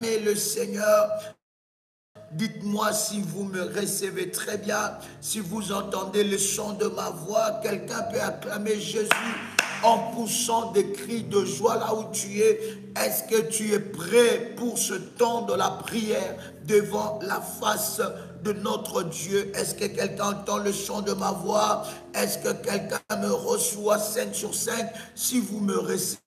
le Seigneur. Dites-moi si vous me recevez très bien, si vous entendez le son de ma voix. Quelqu'un peut acclamer Jésus en poussant des cris de joie là où tu es. Est-ce que tu es prêt pour ce temps de la prière devant la face de notre Dieu? Est-ce que quelqu'un entend le son de ma voix? Est-ce que quelqu'un me reçoit 5 sur 5? Si vous me recevez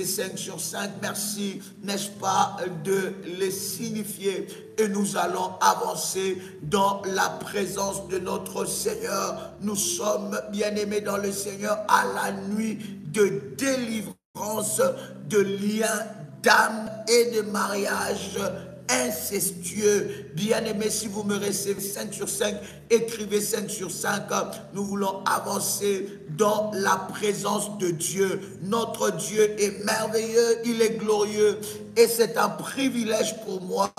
5 sur 5, merci, n'est-ce pas, de les signifier. Et nous allons avancer dans la présence de notre Seigneur. Nous sommes bien-aimés dans le Seigneur à la nuit de délivrance, de liens d'âme et de mariage incestueux. Bien-aimé, si vous me recevez 5 sur 5, écrivez 5 sur 5. Nous voulons avancer dans la présence de Dieu. Notre Dieu est merveilleux, il est glorieux et c'est un privilège pour moi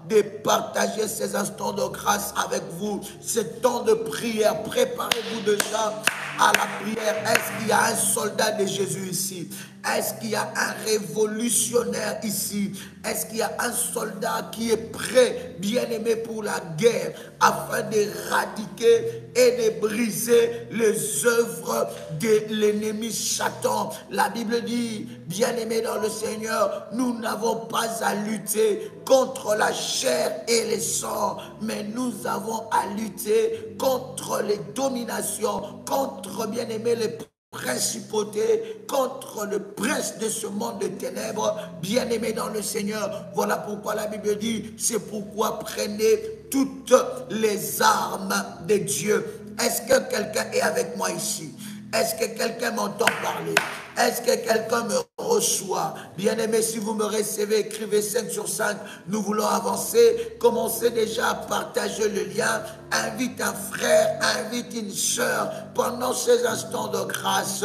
de partager ces instants de grâce avec vous, ce temps de prière. Préparez-vous déjà à la prière. Est-ce qu'il y a un soldat de Jésus ici? Est-ce qu'il y a un révolutionnaire ici? Est-ce qu'il y a un soldat qui est prêt, bien-aimé, pour la guerre, afin d'éradiquer et de briser les œuvres de l'ennemi Satan? La Bible dit, bien-aimé dans le Seigneur, nous n'avons pas à lutter contre la chair et le sang, mais nous avons à lutter contre les dominations, contre, bien-aimé, les principauté, contre le prince de ce monde de ténèbres. Bien-aimé dans le Seigneur, voilà pourquoi la Bible dit, c'est pourquoi prenez toutes les armes de Dieu. Est-ce que quelqu'un est avec moi ici? Est-ce que quelqu'un m'entend parler? Est-ce que quelqu'un me reçoit? Bien-aimé, si vous me recevez, écrivez 5 sur 5. Nous voulons avancer. Commencez déjà à partager le lien. Invite un frère, invite une sœur pendant ces instants de grâce.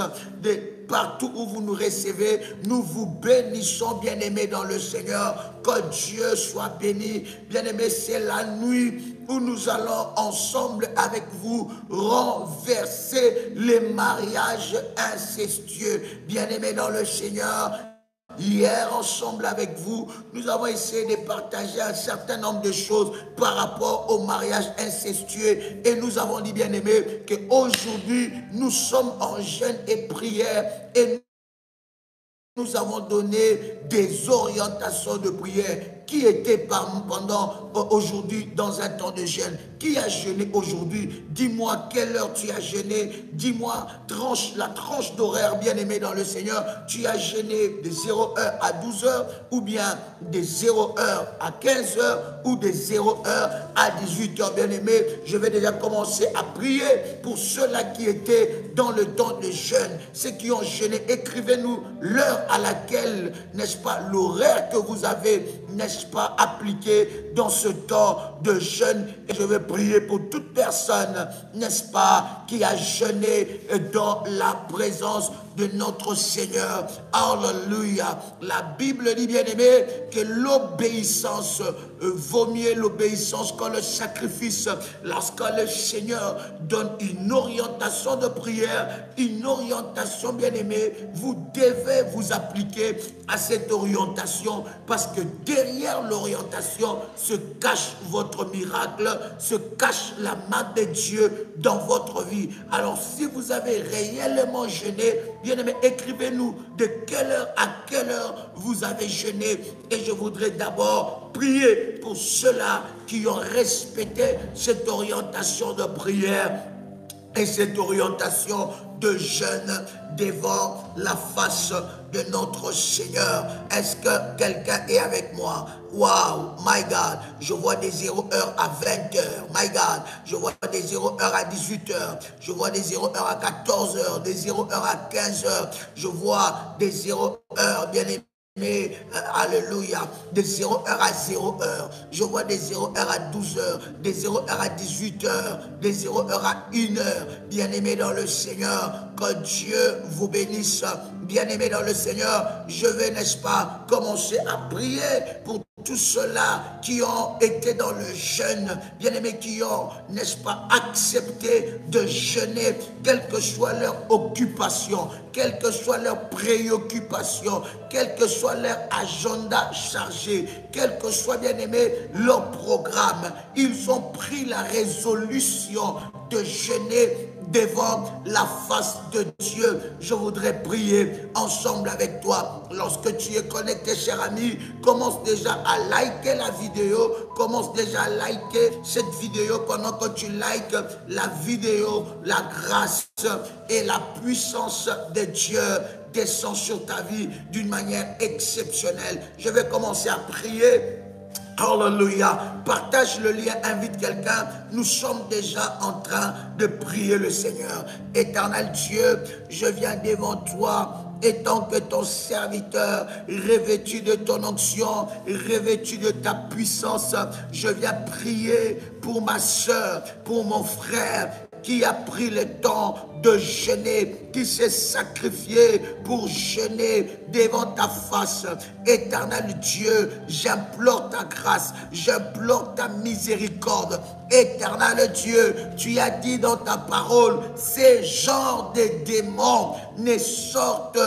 Partout où vous nous recevez, nous vous bénissons, bien-aimés dans le Seigneur. Que Dieu soit béni. Bien-aimés, c'est la nuit où nous allons ensemble avec vous renverser les mariages incestueux. Bien-aimés dans le Seigneur, hier, ensemble avec vous, nous avons essayé de partager un certain nombre de choses par rapport au mariage incestueux. Et nous avons dit, bien-aimés, qu'aujourd'hui, nous sommes en jeûne et prière. Et nous avons donné des orientations de prière. Qui était pendant aujourd'hui dans un temps de jeûne? Qui a jeûné aujourd'hui? Dis-moi quelle heure tu as jeûné. Dis-moi la tranche d'horaire, bien-aimé dans le Seigneur. Tu as jeûné de 0h à 12h ou bien de 0h à 15h ou de 0h à 18h, bien-aimé. Je vais déjà commencer à prier pour ceux-là qui étaient dans le temps de jeûne. Ceux qui ont jeûné, écrivez-nous l'heure à laquelle, n'est-ce pas, l'horaire que vous avez, n'est-ce pas, appliqué dans ce temps de jeûne. Et je vais prier pour toute personne, n'est-ce pas, qui a jeûné dans la présence de notre Seigneur. Alléluia. La Bible dit, bien-aimé, que l'obéissance vaut mieux l'obéissance que le sacrifice. Lorsque le Seigneur donne une orientation de prière, une orientation, bien-aimé, vous devez vous appliquer à cette orientation, parce que derrière l'orientation se cache votre miracle, se cache la main de Dieu dans votre vie. Alors si vous avez réellement jeûné, bien-aimé, écrivez-nous de quelle heure à quelle heure vous avez jeûné. Et je voudrais d'abord prier pour ceux-là qui ont respecté cette orientation de prière et cette orientation de jeûne devant la face de notre Seigneur. Est-ce que quelqu'un est avec moi? Wow, my God, je vois des 0h à 20h, my God, je vois des 0h à 18h, je vois des 0h à 14h, des 0h à 15h, je vois des 0h, bien aimé. Mais, alléluia, de 0h à 0h, je vois des 0h à 12h, des 0h à 18h, des 0h à 1h, bien-aimé dans le Seigneur, Que Dieu vous bénisse. Bien-aimés dans le Seigneur, je vais, n'est-ce pas, commencer à prier pour tous ceux-là qui ont été dans le jeûne, bien-aimés, qui ont, n'est-ce pas, accepté de jeûner, quelle que soit leur occupation, quelle que soit leur préoccupation, quel que soit leur agenda chargé, quel que soit, bien-aimés, leur programme. Ils ont pris la résolution de jeûner devant la face de Dieu. Je voudrais prier ensemble avec toi. Lorsque tu es connecté, cher ami, commence déjà à liker la vidéo. Commence déjà à liker cette vidéo. Pendant que tu likes la vidéo, la grâce et la puissance de Dieu descend sur ta vie d'une manière exceptionnelle. Je vais commencer à prier. Alléluia. Partage le lien, invite quelqu'un. Nous sommes déjà en train de prier le Seigneur. Éternel Dieu, je viens devant toi. Étant que ton serviteur, revêtu de ton onction, revêtu de ta puissance, je viens prier pour ma soeur, pour mon frère, qui a pris le temps de jeûner, qui s'est sacrifié pour jeûner devant ta face. Éternel Dieu, j'implore ta grâce, j'implore ta miséricorde. Éternel Dieu, tu as dit dans ta parole, ces genres de démons ne sortent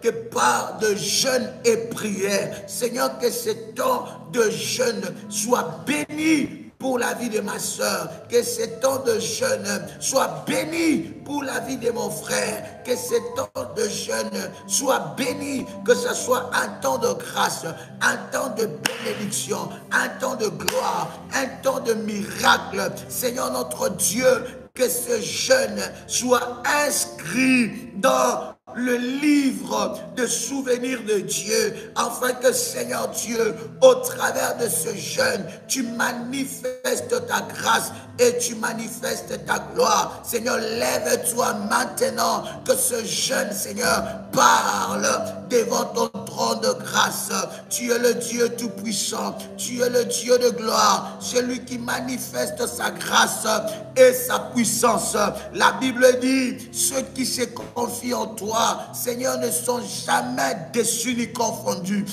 que par de jeûne et prière. Seigneur, que ce temps de jeûne soit béni pour la vie de ma soeur, que ce temps de jeûne soit béni pour la vie de mon frère, que ce temps de jeûne soit béni, que ce soit un temps de grâce, un temps de bénédiction, un temps de gloire, un temps de miracle. Seigneur notre Dieu, que ce jeûne soit inscrit dans le livre de souvenirs de Dieu, afin que, Seigneur Dieu, au travers de ce jeûne, tu manifestes ta grâce et tu manifestes ta gloire. Seigneur, lève-toi maintenant, que ce jeûne, Seigneur, parle devant ton trône de grâce. Tu es le Dieu tout-puissant, tu es le Dieu de gloire, celui qui manifeste sa grâce et sa puissance. La Bible dit, ceux qui se confient en toi, Seigneur, ne sont jamais déçus ni confondus.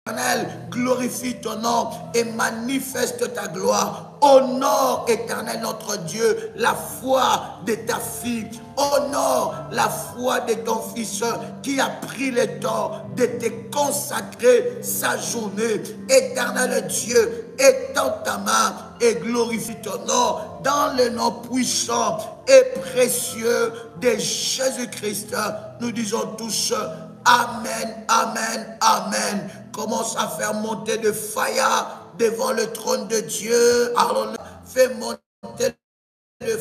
Éternel, glorifie ton nom et manifeste ta gloire. Honore, Éternel notre Dieu, la foi de ta fille. Honore la foi de ton fils qui a pris le temps de te consacrer sa journée. Éternel Dieu, étends ta main et glorifie ton nom dans le nom puissant et précieux de Jésus-Christ. Nous disons tous Amen, Amen, Amen. Commence à faire monter de fire devant le trône de Dieu. Alors, fais monter le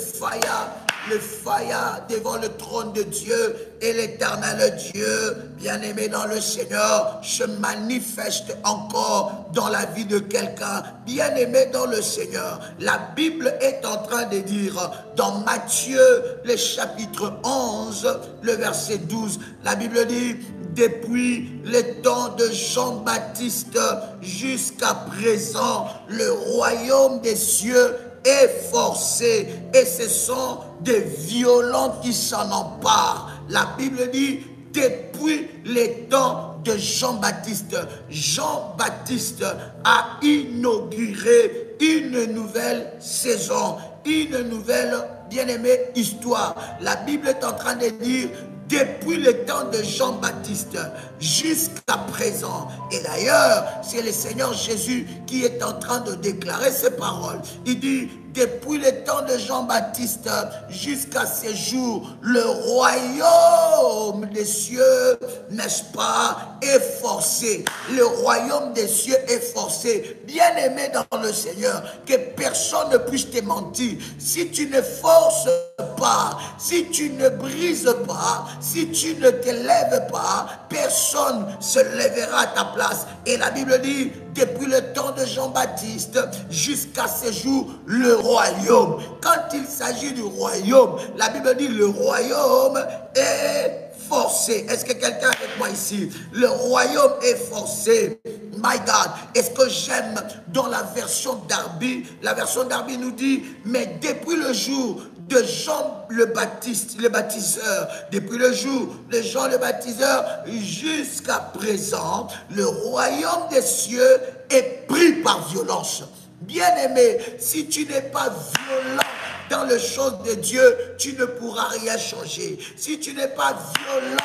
fire devant le trône de Dieu, et l'Éternel Dieu, bien-aimé dans le Seigneur, se manifeste encore dans la vie de quelqu'un, bien-aimé dans le Seigneur. La Bible est en train de dire dans Matthieu, le chapitre 11, le verset 12, la Bible dit: depuis le temps de Jean-Baptiste jusqu'à présent, le royaume des cieux est forcé, et ce sont des violents qui s'en emparent. La Bible dit depuis les temps de Jean-Baptiste. Jean-Baptiste a inauguré une nouvelle saison, une nouvelle, bien-aimée, histoire. La Bible est en train de dire depuis le temps de Jean-Baptiste jusqu'à présent. Et d'ailleurs, c'est le Seigneur Jésus qui est en train de déclarer ces paroles. Il dit, depuis le temps de Jean-Baptiste jusqu'à ces jours, le royaume des cieux, n'est-ce pas, est forcé. Le royaume des cieux est forcé. Bien-aimé dans le Seigneur, que personne ne puisse te mentir. Si tu ne forces pas, si tu ne brises pas, si tu ne te lèves pas, personne se lèvera à ta place. Et la Bible dit, depuis le temps de Jean-Baptiste jusqu'à ce jour, le royaume. Quand il s'agit du royaume, la Bible dit le royaume est forcé. Est-ce que quelqu'un est avec moi ici? Le royaume est forcé. My God. Est-ce que j'aime dans la version Darby? La version Darby nous dit, mais depuis le jour de Jean le Baptiste, le baptiseur, depuis le jour de Jean le baptiseur jusqu'à présent, le royaume des cieux est pris par violence. Bien-aimé, si tu n'es pas violent dans les choses de Dieu, tu ne pourras rien changer. Si tu n'es pas violent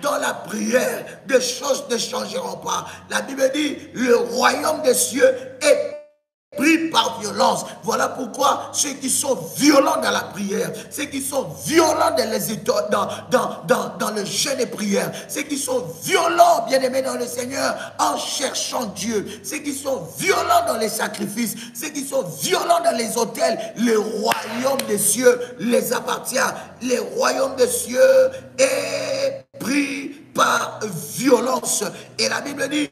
dans la prière, des choses ne changeront pas. La Bible dit, le royaume des cieux est pris par violence. Voilà pourquoi ceux qui sont violents dans la prière, ceux qui sont violents dans le jeûne et prière, ceux qui sont violents, bien-aimés dans le Seigneur, en cherchant Dieu, ceux qui sont violents dans les sacrifices, ceux qui sont violents dans les autels, le royaume des cieux les appartient. Le royaume des cieux est pris par violence. Et la Bible dit,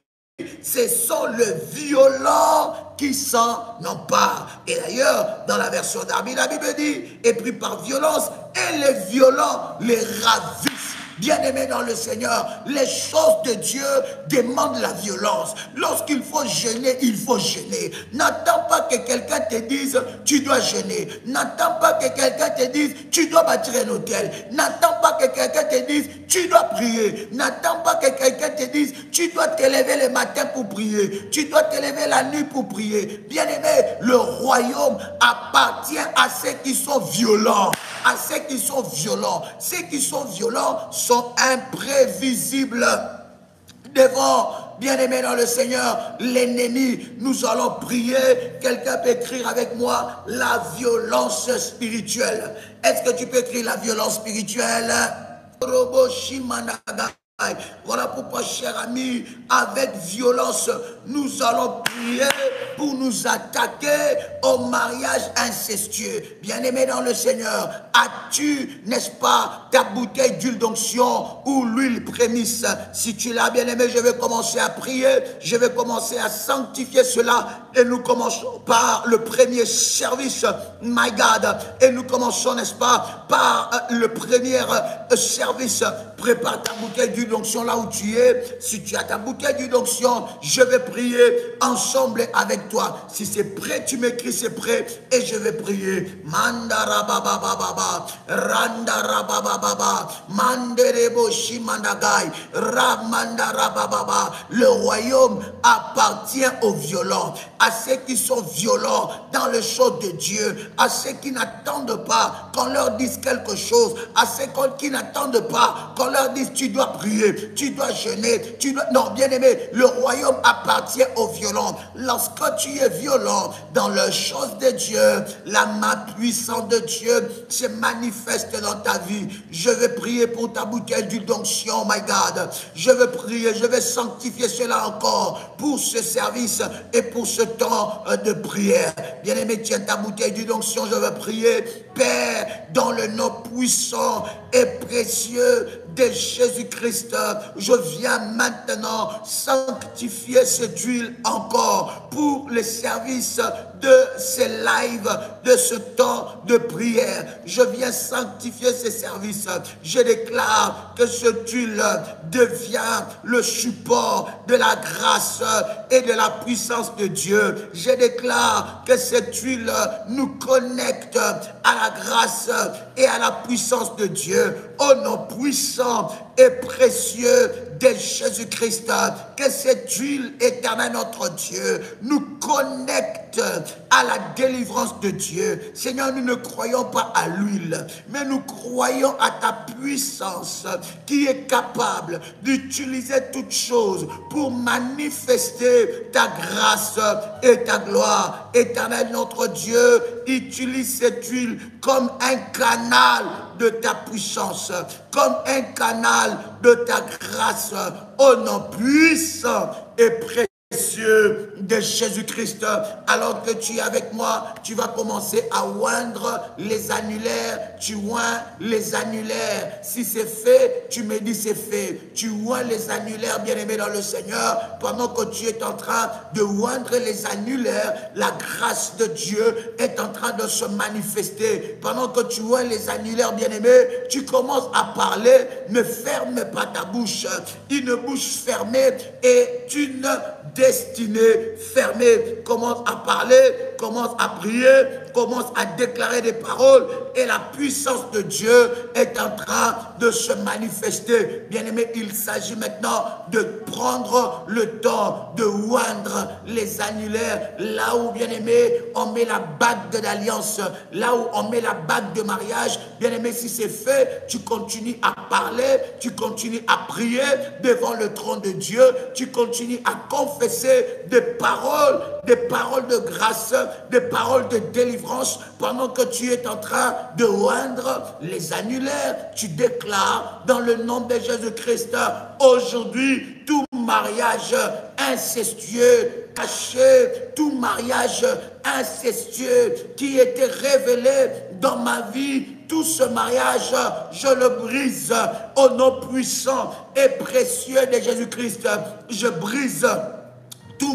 ce sont les violents qui s'en emparent. Et d'ailleurs, dans la version d'Arby, la Bible dit, est pris par violence, et les violents les ravissent. Bien-aimés dans le Seigneur, les choses de Dieu demandent la violence. Lorsqu'il faut jeûner, il faut jeûner. N'attends pas que quelqu'un te dise, tu dois jeûner. N'attends pas que quelqu'un te dise, tu dois bâtir un hôtel. N'attends pas que quelqu'un te dise, tu dois prier. N'attends pas que quelqu'un te dise, tu dois te lever le matin pour prier. Tu dois te lever la nuit pour prier. Bien-aimé, le royaume appartient à ceux qui sont violents. À ceux qui sont violents. Ceux qui sont violents sont imprévisibles devant, bien-aimés dans le Seigneur, l'ennemi. Nous allons prier. Quelqu'un peut écrire avec moi la violence spirituelle. Est-ce que tu peux écrire la violence spirituelle? Voilà pourquoi, cher ami, avec violence, nous allons prier pour nous attaquer au mariage incestueux. Bien-aimé dans le Seigneur, as-tu, n'est-ce pas, ta bouteille d'huile d'onction ou l'huile prémisse? Si tu l'as, bien-aimé, je vais commencer à prier, je vais commencer à sanctifier cela, et nous commençons par le premier service, my God, et nous commençons, n'est-ce pas, par le premier service. Prépare ta bouteille d'huile d'onction là où tu es. Si tu as ta bouteille d'huile d'onction, je vais prier ensemble avec toi. Si c'est prêt, tu m'écris c'est prêt et je vais prier. Mandara baba baba, randara baba baba, manderebo shimandagai, ramandara baba. Le royaume appartient aux violents, à ceux qui sont violents dans les choses de Dieu, à ceux qui n'attendent pas qu'on leur dise quelque chose, à ceux qui n'attendent pas qu'on leur dise tu dois prier, tu dois jeûner, tu dois... Non, bien aimé, le royaume appartient aux violents. Lorsque tu es violent dans les choses de Dieu, la main puissante de Dieu se manifeste dans ta vie. Je vais prier pour ta bouteille d'huile d'onction, my God. Je vais prier, je vais sanctifier cela encore pour ce service et pour ce temps de prière. Bien aimé, tiens ta bouteille d'huile d'onction, je vais prier. Père, dans le nom puissant et précieux de Jésus-Christ, je viens maintenant sanctifier cette huile encore pour le service de ces lives, de ce temps de prière. Je viens sanctifier ces services. Je déclare que cette huile devient le support de la grâce et de la puissance de Dieu. Je déclare que cette huile nous connecte à la grâce et à la puissance de Dieu. Au nom puissant et précieux de Jésus-Christ, que cette huile éternelle, notre Dieu, nous connecte à la délivrance de Dieu. Seigneur, nous ne croyons pas à l'huile, mais nous croyons à ta puissance qui est capable d'utiliser toutes choses pour manifester ta grâce et ta gloire. Éternel, notre Dieu, utilise cette huile comme un canal de ta puissance, comme un canal de ta grâce, au nom puissant et précieux Précieux de Jésus-Christ, alors que tu es avec moi, tu vas commencer à oindre les annulaires, tu oins les annulaires. Si c'est fait, tu me dis c'est fait. Tu oins les annulaires, bien-aimés dans le Seigneur, pendant que tu es en train de oindre les annulaires, la grâce de Dieu est en train de se manifester. Pendant que tu oins les annulaires, bien-aimés, tu commences à parler, ne ferme pas ta bouche. Une bouche fermée est une destinée fermée. Commence à parler, commence à prier, commence à déclarer des paroles et la puissance de Dieu est en train de se manifester. Bien-aimé, il s'agit maintenant de prendre le temps de oindre les annulaires, là où, bien-aimé, on met la bague de l'alliance, là où on met la bague de mariage. Bien-aimé, si c'est fait, tu continues à parler, tu continues à prier devant le trône de Dieu, tu continues à confesser des paroles de grâce, des paroles de délivrance, pendant que tu es en train de oindre les annulaires. Tu déclares dans le nom de Jésus-Christ, aujourd'hui, tout mariage incestueux, caché, tout mariage incestueux qui était révélé dans ma vie, tout ce mariage, je le brise au nom puissant et précieux de Jésus-Christ. Je brise tout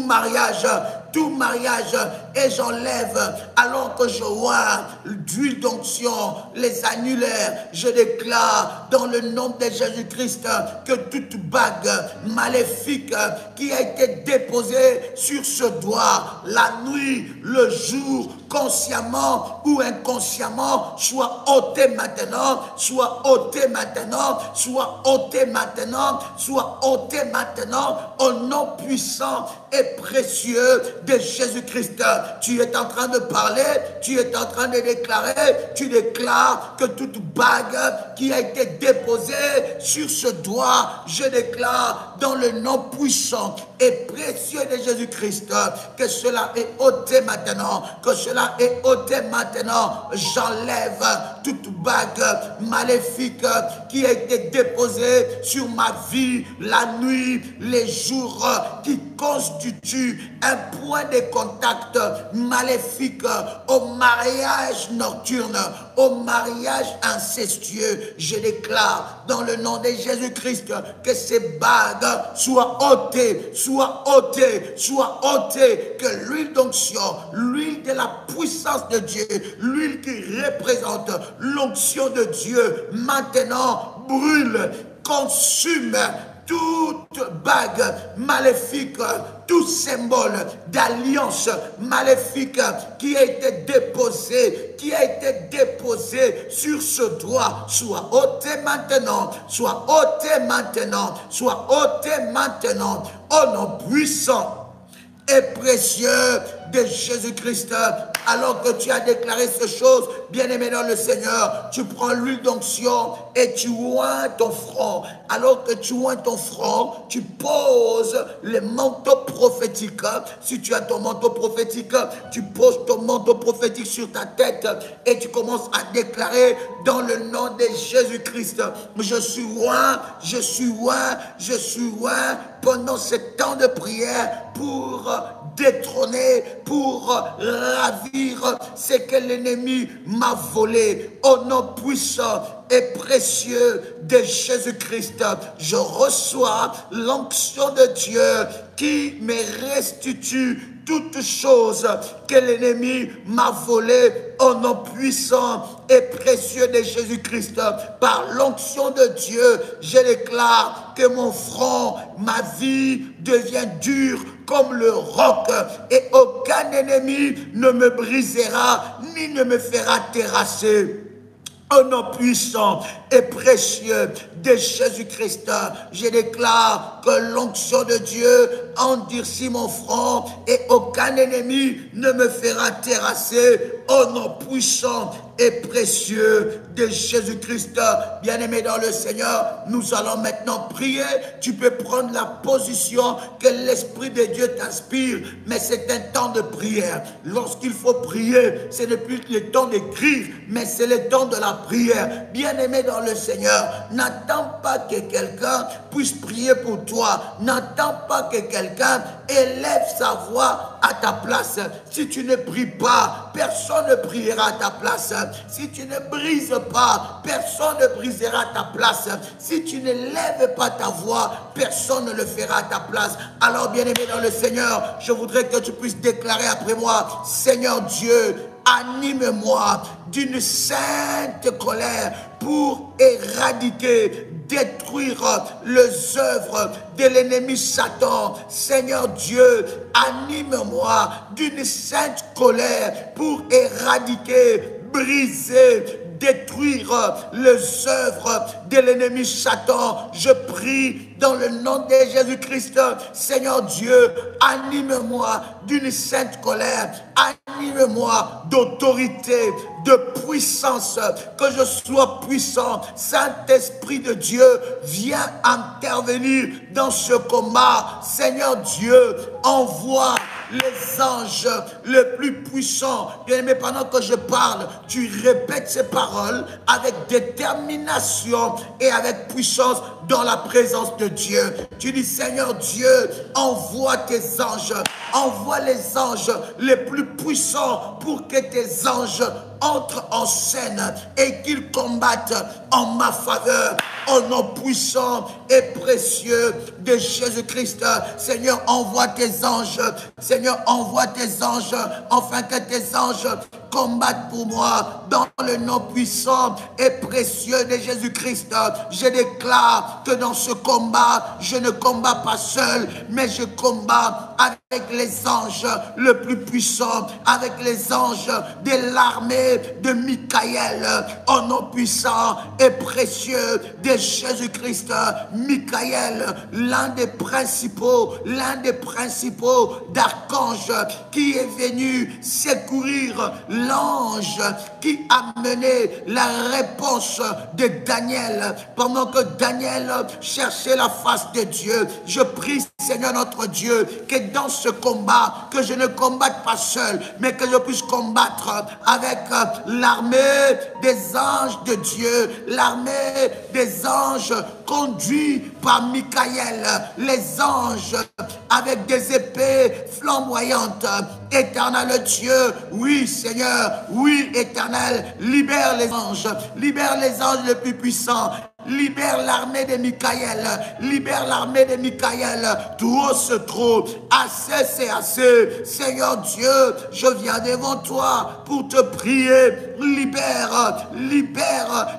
mariage, et j'enlève, alors que je vois d'huile d'onction, les annulaires, je déclare dans le nom de Jésus-Christ que toute bague maléfique qui a été déposée sur ce doigt, la nuit, le jour, consciemment ou inconsciemment, soit ôtée maintenant, soit ôtée maintenant, soit ôtée maintenant, soit ôtée maintenant, au nom puissant et précieux de Jésus-Christ. Tu es en train de parler, tu es en train de déclarer, tu déclares que toute bague qui a été déposée sur ce doigt, je déclare dans le nom puissant et précieux de Jésus-Christ que cela est ôté maintenant, que cela est ôté maintenant. J'enlève toute bague maléfique qui a été déposée sur ma vie la nuit, les jours, qui constitue un point de contact maléfique au mariage nocturne, au mariage incestueux. Je déclare dans le nom de Jésus-Christ que ces bagues soient ôtées, soient ôtées, soient ôtées, que l'huile d'onction, l'huile de la puissance de Dieu, l'huile qui représente l'onction de Dieu, maintenant brûle, consume toute bague maléfique, tout symbole d'alliance maléfique qui a été déposé sur ce doigt, soit ôté maintenant, soit ôté maintenant, soit ôté maintenant, au nom puissant et précieux de Jésus-Christ. Alors que tu as déclaré ces choses, bien-aimé dans le Seigneur, tu prends l'huile d'onction et tu oins ton front. Alors que tu oins ton front, tu poses le manteau prophétique. Si tu as ton manteau prophétique, tu poses ton manteau prophétique sur ta tête et tu commences à déclarer dans le nom de Jésus-Christ. Je suis oint, je suis oint, je suis oint pendant ce temps de prière pour détrôner, pour ravir ce que l'ennemi m'a volé. Au nom puissant et précieux de Jésus-Christ, je reçois l'onction de Dieu qui me restitue toutes choses que l'ennemi m'a volées au nom puissant et précieux de Jésus-Christ. Par l'onction de Dieu, je déclare que mon front, ma vie devient dure comme le roc et aucun ennemi ne me brisera ni ne me fera terrasser. Au nom puissant et précieux de Jésus-Christ, je déclare que l'onction de Dieu endurcit mon front et aucun ennemi ne me fera terrasser. Au nom puissant et précieux de Jésus-Christ, bien-aimé dans le Seigneur, nous allons maintenant prier. Tu peux prendre la position que l'Esprit de Dieu t'inspire, mais c'est un temps de prière. Lorsqu'il faut prier, ce n'est plus le temps d'écrire, mais c'est le temps de la prière. Bien-aimé dans le Seigneur, n'attends pas que quelqu'un puisse prier pour toi. N'attends pas que quelqu'un élève sa voix à ta place. Si tu ne pries pas, personne ne priera à ta place. Si tu ne brises pas, personne ne brisera à ta place. Si tu ne lèves pas ta voix, personne ne le fera à ta place. Alors, bien-aimé dans le Seigneur, je voudrais que tu puisses déclarer après moi: Seigneur Dieu, anime-moi d'une sainte colère pour éradiquer, détruire les œuvres de l'ennemi Satan. Seigneur Dieu, anime-moi d'une sainte colère pour éradiquer, briser, détruire les œuvres de l'ennemi Satan. Je prie dans le nom de Jésus-Christ. Seigneur Dieu, anime-moi d'une sainte colère, anime-moi d'autorité, de puissance, que je sois puissant. Saint-Esprit de Dieu, viens intervenir dans ce combat. Seigneur Dieu, envoie les anges les plus puissants. Bien-aimé, pendant que je parle, tu répètes ces paroles avec détermination et avec puissance dans la présence de Dieu. Tu dis: Seigneur Dieu, envoie tes anges, envoie les anges les plus puissants pour que tes anges entrent en scène et qu'ils combattent en ma faveur. Au nom puissant et précieux de Jésus-Christ, Seigneur, envoie tes anges. Seigneur, envoie tes anges, afin que tes anges combattent pour moi. Dans le nom puissant et précieux de Jésus-Christ, je déclare que dans ce combat, je ne combats pas seul, mais je combats avec les anges le plus puissant, avec les anges de l'armée de Michaël. Au nom puissant et précieux de Jésus-Christ, Michaël, l'un des principaux d'archanges qui est venu secourir l'ange qui a mené la réponse de Daniel pendant que Daniel cherchait la face de Dieu. Je prie, Seigneur notre Dieu, que dans ce combat, que je ne combatte pas seul, mais que je puisse combattre avec l'armée des anges de Dieu, l'armée des anges conduits par Michaël, les anges avec des épées flamboyantes. Éternel Dieu, oui Seigneur, oui Éternel, libère les anges les plus puissants. Libère l'armée de Michaël. Libère l'armée de Michaël. Trop c'est trop. Assez c'est assez. Seigneur Dieu, je viens devant toi pour te prier. Libère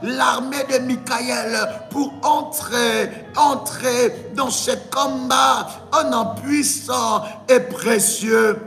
l'armée de Michaël pour entrer dans ce combat en nom puissant et précieux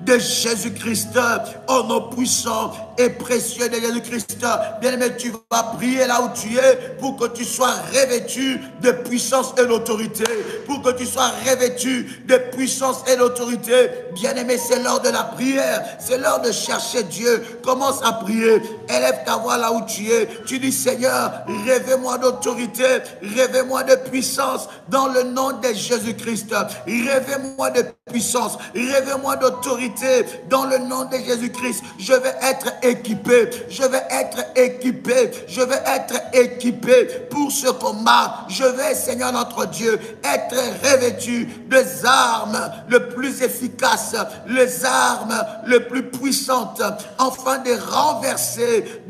de Jésus-Christ, au nom puissant et précieux de Jésus-Christ. Bien-aimé, tu vas prier là où tu es pour que tu sois revêtu de puissance et d'autorité. Pour que tu sois revêtu de puissance et d'autorité. Bien-aimé, c'est l'heure de la prière. C'est l'heure de chercher Dieu. Commence à prier. Élève ta voix là où tu es. Tu dis: Seigneur, revêt-moi d'autorité. Revêt-moi de puissance dans le nom de Jésus-Christ. Revêt-moi de puissance. Revêt-moi d'autorité dans le nom de Jésus-Christ. Je vais être équipé. Je vais être équipé. Je vais être équipé pour ce combat. Je vais, Seigneur notre Dieu, être revêtu des armes les plus efficaces, les armes les plus puissantes, afin de renverser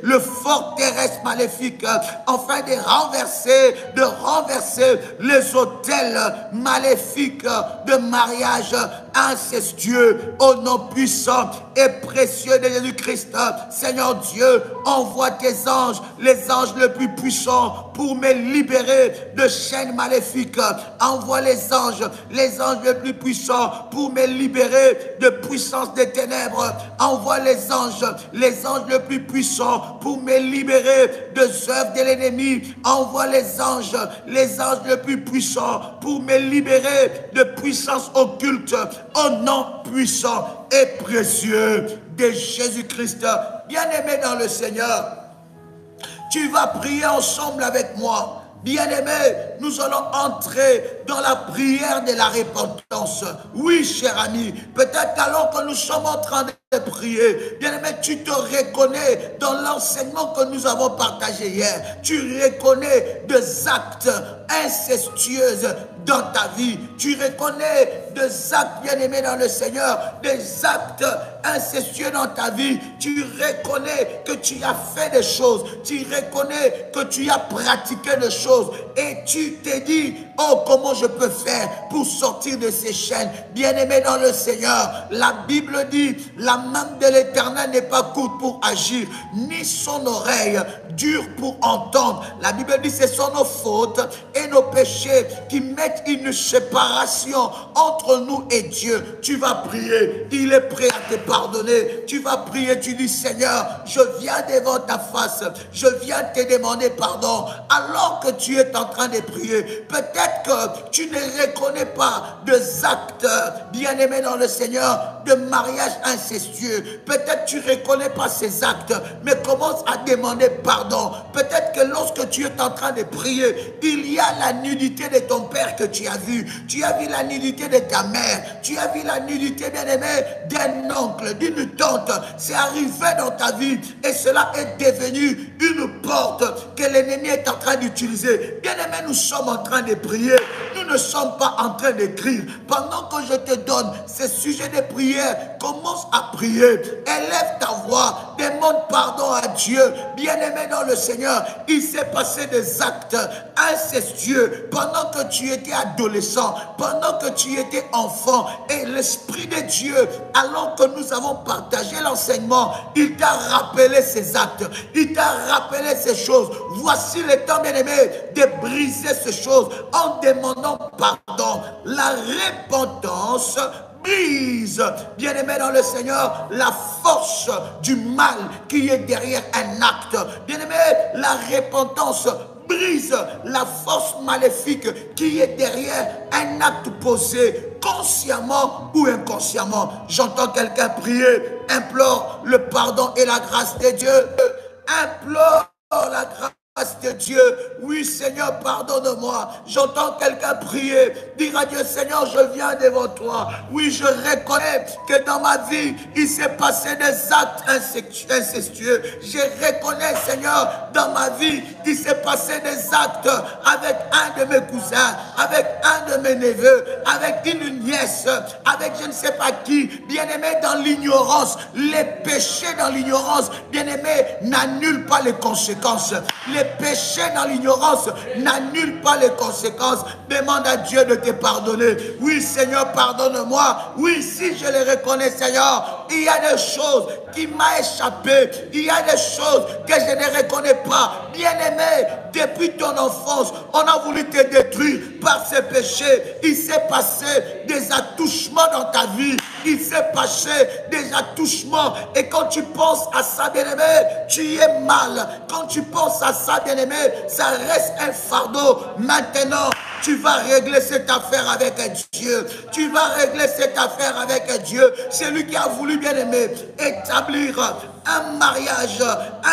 le forteresse maléfique, afin de renverser les autels maléfiques de mariage incestueux, au nom puissant et précieux de Jésus-Christ. Seigneur Dieu, envoie tes anges, les anges les plus puissants, pour me libérer de chaînes maléfiques. Envoie les anges les plus puissants, pour me libérer de puissance des ténèbres. Envoie les anges les plus puissants, pour me libérer des œuvres de l'ennemi. Envoie les anges les plus puissants, pour me libérer de puissance occulte, au nom puissant et précieux de Jésus-Christ. Bien-aimé dans le Seigneur, tu vas prier ensemble avec moi. Bien-aimé, nous allons entrer dans la prière de la repentance. Oui, cher ami, peut-être alors que nous sommes en train de prier, bien-aimé, tu te reconnais dans l'enseignement que nous avons partagé hier. Tu reconnais des actes incestueux dans ta vie. Tu reconnais des actes, bien-aimés dans le Seigneur, des actes incestueux dans ta vie. Tu reconnais que tu as fait des choses. Tu reconnais que tu as pratiqué des choses. Et tu t'es dit, oh, comment je peux faire pour sortir de ces chaînes? Bien-aimé dans le Seigneur, la Bible dit, la main de l'Éternel n'est pas courte pour agir, ni son oreille dure pour entendre. La Bible dit, ce sont nos fautes et nos péchés qui mettent une séparation entre nous et Dieu. Tu vas prier, il est prêt à te pardonner. Tu vas prier, tu dis, Seigneur, je viens devant ta face, je viens te demander pardon. Alors que tu es en train de prier, peut-être que tu ne reconnais pas des actes, bien-aimés dans le Seigneur, de mariage incestueux. Peut-être tu ne reconnais pas ces actes, mais commence à demander pardon. Peut-être que lorsque tu es en train de prier, il y a la nudité de ton père que tu as vu. Tu as vu la nudité de ta mère. Tu as vu la nudité, bien-aimé, d'un oncle, d'une tante. C'est arrivé dans ta vie et cela est devenu une porte que l'ennemi est en train d'utiliser. Bien-aimé, nous sommes en train de prier. Nous ne sommes pas en train d'écrire. Pendant que je te donne ce sujet de prière, commence à prier. Élève ta voix. Demande pardon à Dieu. Bien-aimé dans le Seigneur, il s'est passé des actes incestueux pendant que tu étais adolescent, pendant que tu étais enfant. Et l'Esprit de Dieu, alors que nous avons partagé l'enseignement, il t'a rappelé ces actes. Il t'a rappelé ces choses. Voici le temps, bien-aimé, de briser ces choses en demandant pardon. La repentance brise, bien-aimé dans le Seigneur, la force du mal qui est derrière un acte. Bien-aimé, la repentance brise la force maléfique qui est derrière un acte posé, consciemment ou inconsciemment. J'entends quelqu'un prier, implore le pardon et la grâce de Dieu. Implore la grâce de Dieu. Oui, Seigneur, pardonne-moi. J'entends quelqu'un prier, dire à Dieu, Seigneur, je viens devant toi. Oui, je reconnais que dans ma vie, il s'est passé des actes incestueux. Je reconnais, Seigneur, dans ma vie, il s'est passé des actes avec un de mes cousins, avec un de mes neveux, avec une nièce, avec je ne sais pas qui. Bien-aimé, dans l'ignorance, les péchés dans l'ignorance, bien-aimé, n'annulent pas les conséquences. Les péchés dans l'ignorance n'annulent pas les conséquences. Demande à Dieu de te pardonner. Oui, Seigneur, pardonne-moi. Oui, si je les reconnais, Seigneur, il y a des choses qui m'ont échappé. Il y a des choses que je ne reconnais pas. Bien-aimé, depuis ton enfance, on a voulu te détruire par ces péchés. Il s'est passé des attouchements dans ta vie. Il s'est passé des attouchements. Et quand tu penses à ça, bien-aimé, tu es mal. Quand tu penses à ça, bien-aimé, ça reste un fardeau. Maintenant, tu vas régler cette affaire avec Dieu. Tu vas régler cette affaire avec Dieu. C'est lui qui a voulu, bien-aimé, établir un mariage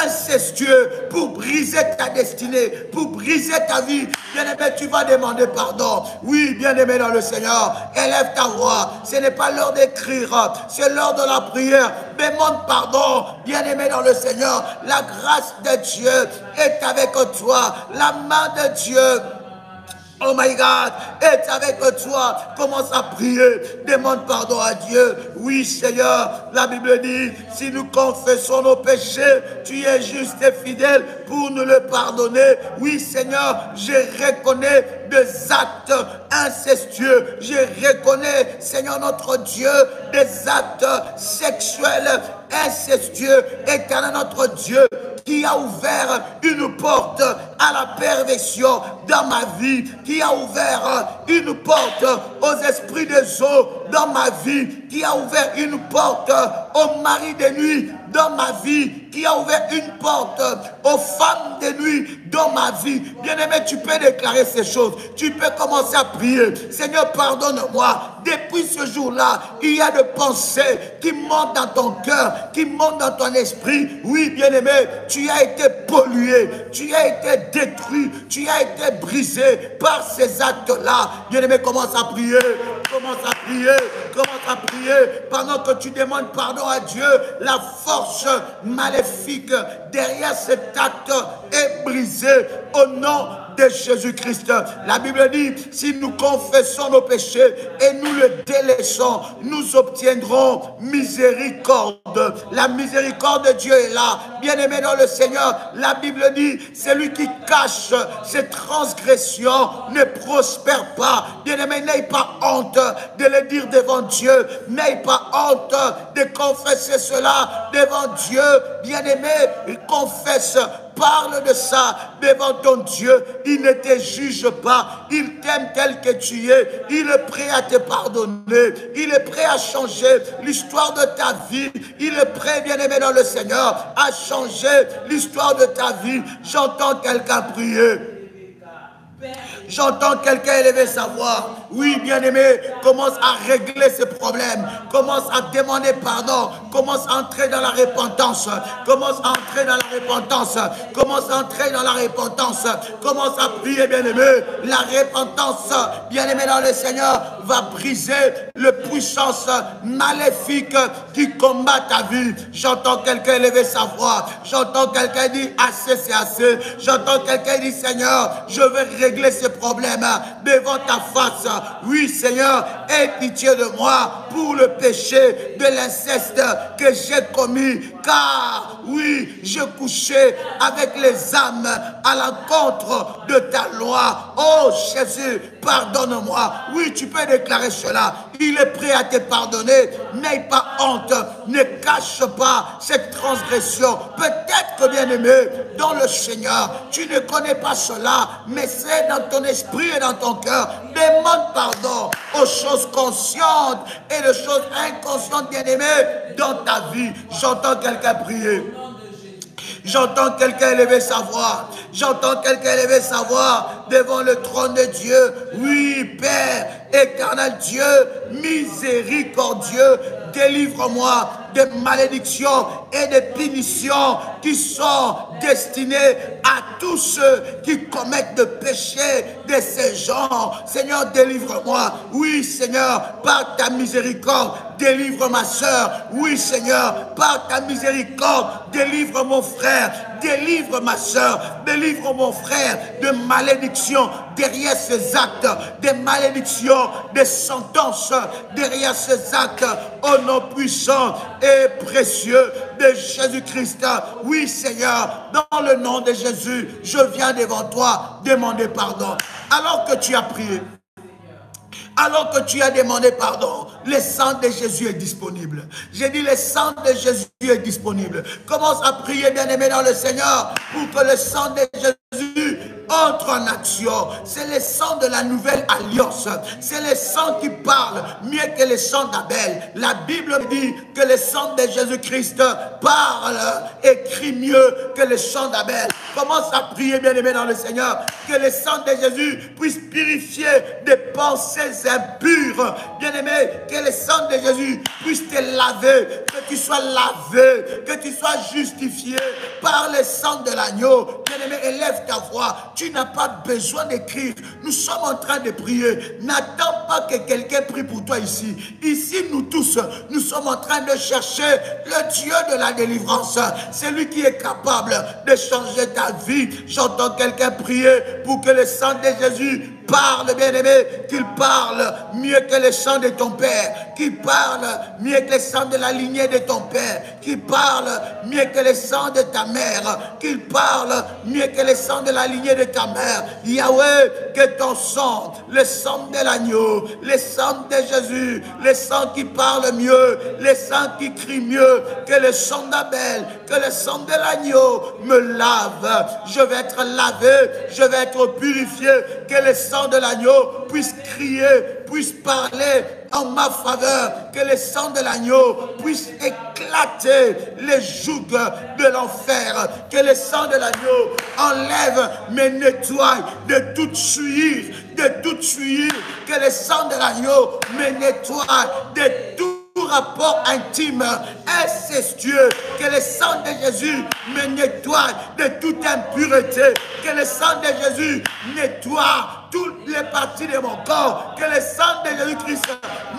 incestueux pour briser ta destinée, pour briser ta vie. Bien-aimé, tu vas demander pardon. Oui, bien-aimé dans le Seigneur, élève ta voix. Ce n'est pas l'heure d'écrire, c'est l'heure de la prière. Demande pardon, bien-aimé dans le Seigneur. La grâce de Dieu est avec toi. La main de Dieu, oh my God, est avec toi. Commence à prier. Demande pardon à Dieu. Oui, Seigneur, la Bible dit, si nous confessons nos péchés, tu es juste et fidèle pour nous le pardonner. Oui, Seigneur, je reconnais des actes incestueux. Je reconnais, Seigneur notre Dieu, des actes sexuels incestueux. Éternel notre Dieu, qui a ouvert une porte à la perversion dans ma vie, qui a ouvert une porte aux esprits des eaux dans ma vie, qui a ouvert une porte aux maris de nuit dans ma vie, qui a ouvert une porte aux femmes de nuit dans ma vie. Bien-aimé, tu peux déclarer ces choses. Tu peux commencer à prier. Seigneur, pardonne-moi. depuis ce jour-là, il y a des pensées qui montent dans ton cœur, qui montent dans ton esprit. Oui, bien-aimé, tu as été pollué, tu as été détruit, tu as été brisé par ces actes-là. Bien-aimé, commence à prier, commence à prier, commence à prier. Pendant que tu demandes pardon à Dieu, la force maléfique derrière cet acte est brisée au nom de Jésus-Christ. La Bible dit, si nous confessons nos péchés et nous le délaissons, nous obtiendrons miséricorde. La miséricorde de Dieu est là. Bien-aimé dans le Seigneur, la Bible dit, celui qui cache ses transgressions ne prospère pas. Bien-aimé, n'aie pas honte de le dire devant Dieu. N'aie pas honte de confesser cela devant Dieu. Bien-aimé, confesse. Parle de ça devant ton Dieu. Il ne te juge pas. Il t'aime tel que tu es. Il est prêt à te pardonner. Il est prêt à changer l'histoire de ta vie. Il est prêt, bien-aimé dans le Seigneur, à changer l'histoire de ta vie. J'entends quelqu'un prier. J'entends quelqu'un élever sa voix. Oui, bien-aimé, commence à régler ses problèmes. Commence à demander pardon. Commence à entrer dans la repentance. Commence à entrer dans la repentance. Commence à entrer dans la repentance. Commence à prier, bien-aimé. La repentance, bien-aimé dans le Seigneur, va briser les puissances maléfiques qui combattent ta vie. J'entends quelqu'un élever sa voix. J'entends quelqu'un dire assez, c'est assez. J'entends quelqu'un dire, Seigneur, je veux régler ces problèmes devant ta face. Oui, Seigneur, aie pitié de moi pour le péché de l'inceste que j'ai commis. Car, oui, je couchais avec les âmes à l'encontre de ta loi. Oh, Jésus, pardonne-moi. Oui, tu peux déclarer cela. Il est prêt à te pardonner. N'aie pas honte. Ne cache pas cette transgression. Peut-être que, bien-aimé, dans le Seigneur, tu ne connais pas cela, mais c'est dans ton esprit et dans ton cœur. Demande pardon aux choses conscientes et aux choses inconscientes, bien-aimé, dans ta vie. J'entends quelqu'un prier. J'entends quelqu'un élever sa voix. J'entends quelqu'un élever sa voix devant le trône de Dieu. Oui, Père, éternel Dieu, miséricordieux, délivre-moi des malédictions et des punitions qui sont destinées à tous ceux qui commettent de péchés de ces gens. Seigneur, délivre-moi. Oui, Seigneur, par ta miséricorde, délivre ma soeur. Oui, Seigneur, par ta miséricorde, délivre mon frère. Délivre ma soeur, délivre mon frère de malédictions derrière ces actes, des malédictions, des sentences derrière ces actes, au nom puissant et précieux de Jésus-Christ. Oui, Seigneur, dans le nom de Jésus, je viens devant toi demander pardon. Alors que tu as prié, alors que tu as demandé pardon, le sang de Jésus est disponible. J'ai dit, le sang de Jésus est disponible. Commence à prier, bien-aimé dans le Seigneur, pour que le sang de Jésus entre en action. C'est le sang de la nouvelle alliance. C'est le sang qui parle mieux que le sang d'Abel. La Bible dit que le sang de Jésus-Christ parle et crie mieux que le sang d'Abel. Commence à prier, bien-aimé dans le Seigneur, que le sang de Jésus puisse purifier des pensées impures. Bien-aimé, que le sang de Jésus puisse te laver, que tu sois lavé, que tu sois justifié par le sang de l'agneau. Bien-aimé, élève ta voix. Tu n'as pas besoin d'écrire. Nous sommes en train de prier. N'attends pas que quelqu'un prie pour toi ici. Ici, nous tous, nous sommes en train de chercher le Dieu de la délivrance. C'est lui qui est capable de changer ta vie. J'entends quelqu'un prier pour que le sang de Jésus parle, bien-aimé, qu'il parle mieux que le sang de ton père, qu'il parle mieux que le sang de la lignée de ton père, qu'il parle mieux que le sang de ta mère, qu'il parle mieux que le sang de la lignée de ta mère. Yahweh, que ton sang, le sang de l'agneau, le sang de Jésus, le sang qui parle mieux, le sang qui crie mieux que le sang d'Abel, que le sang de l'agneau me lave. Je vais être lavé, je vais être purifié, que le sang de l'agneau puisse crier, puisse parler en ma faveur, que le sang de l'agneau puisse éclater les jougs de l'enfer, que le sang de l'agneau enlève, me nettoie de toute souillure, que le sang de l'agneau me nettoie de tout rapport intime, incestueux, que le sang de Jésus me nettoie de toute impureté, que le sang de Jésus nettoie toutes les parties de mon corps, que le sang de Jésus-Christ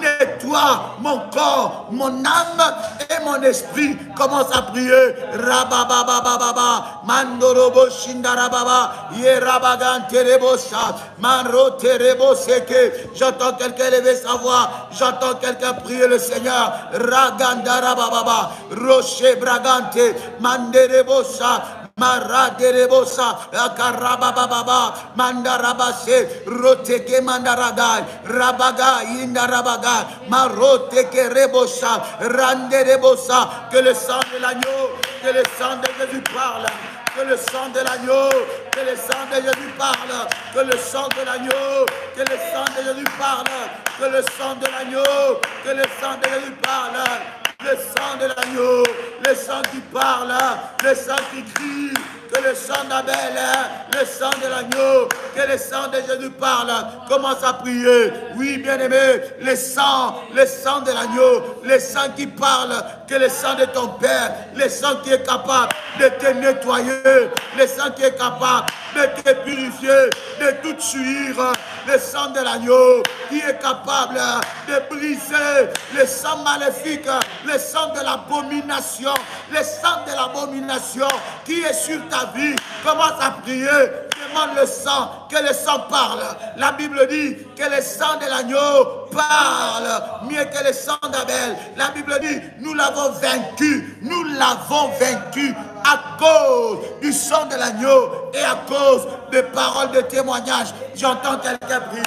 nettoie mon corps, mon âme et mon esprit. Commence à prier. Rabababababa, mandorobo shindarababa, yerabagan terebosa, manro terebo seke. J'entends quelqu'un lever sa voix, j'entends quelqu'un prier le Seigneur. Ragandarababa, rocher bragante, manderebosa, Maraderebosa, Akarabababa, Mandarabase, Roteke Mandaragai, Rabaga, Indarabaga, Maroteke Rebosa, Randerebosa, que le sang de l'agneau, que le sang de Jésus parle. Que le sang de l'agneau, que le sang de Jésus parle, que le sang de l'agneau, que le sang de Jésus parle, que le sang de l'agneau, que le sang de Jésus parle, le sang de l'agneau, le sang qui parle, le sang qui crie, que le sang d'Abel, le sang de l'agneau, que le sang de Jésus parle. Commence à prier. Oui, bien-aimé, le sang de l'agneau, le sang qui parle, que le sang de ton Père, le sang qui est capable de te nettoyer, le sang qui est capable de te purifier de toute souillure, le sang de l'agneau qui est capable de briser le sang maléfique, le sang de l'abomination, le sang de l'abomination qui est sur ta vie. Commence à prier, demande le sang, que le sang parle. La Bible dit que le sang de l'agneau parle mieux que le sang d'Abel. La Bible dit, nous l'avons vaincu à cause du sang de l'agneau et à cause des paroles de témoignage. J'entends quelqu'un prier.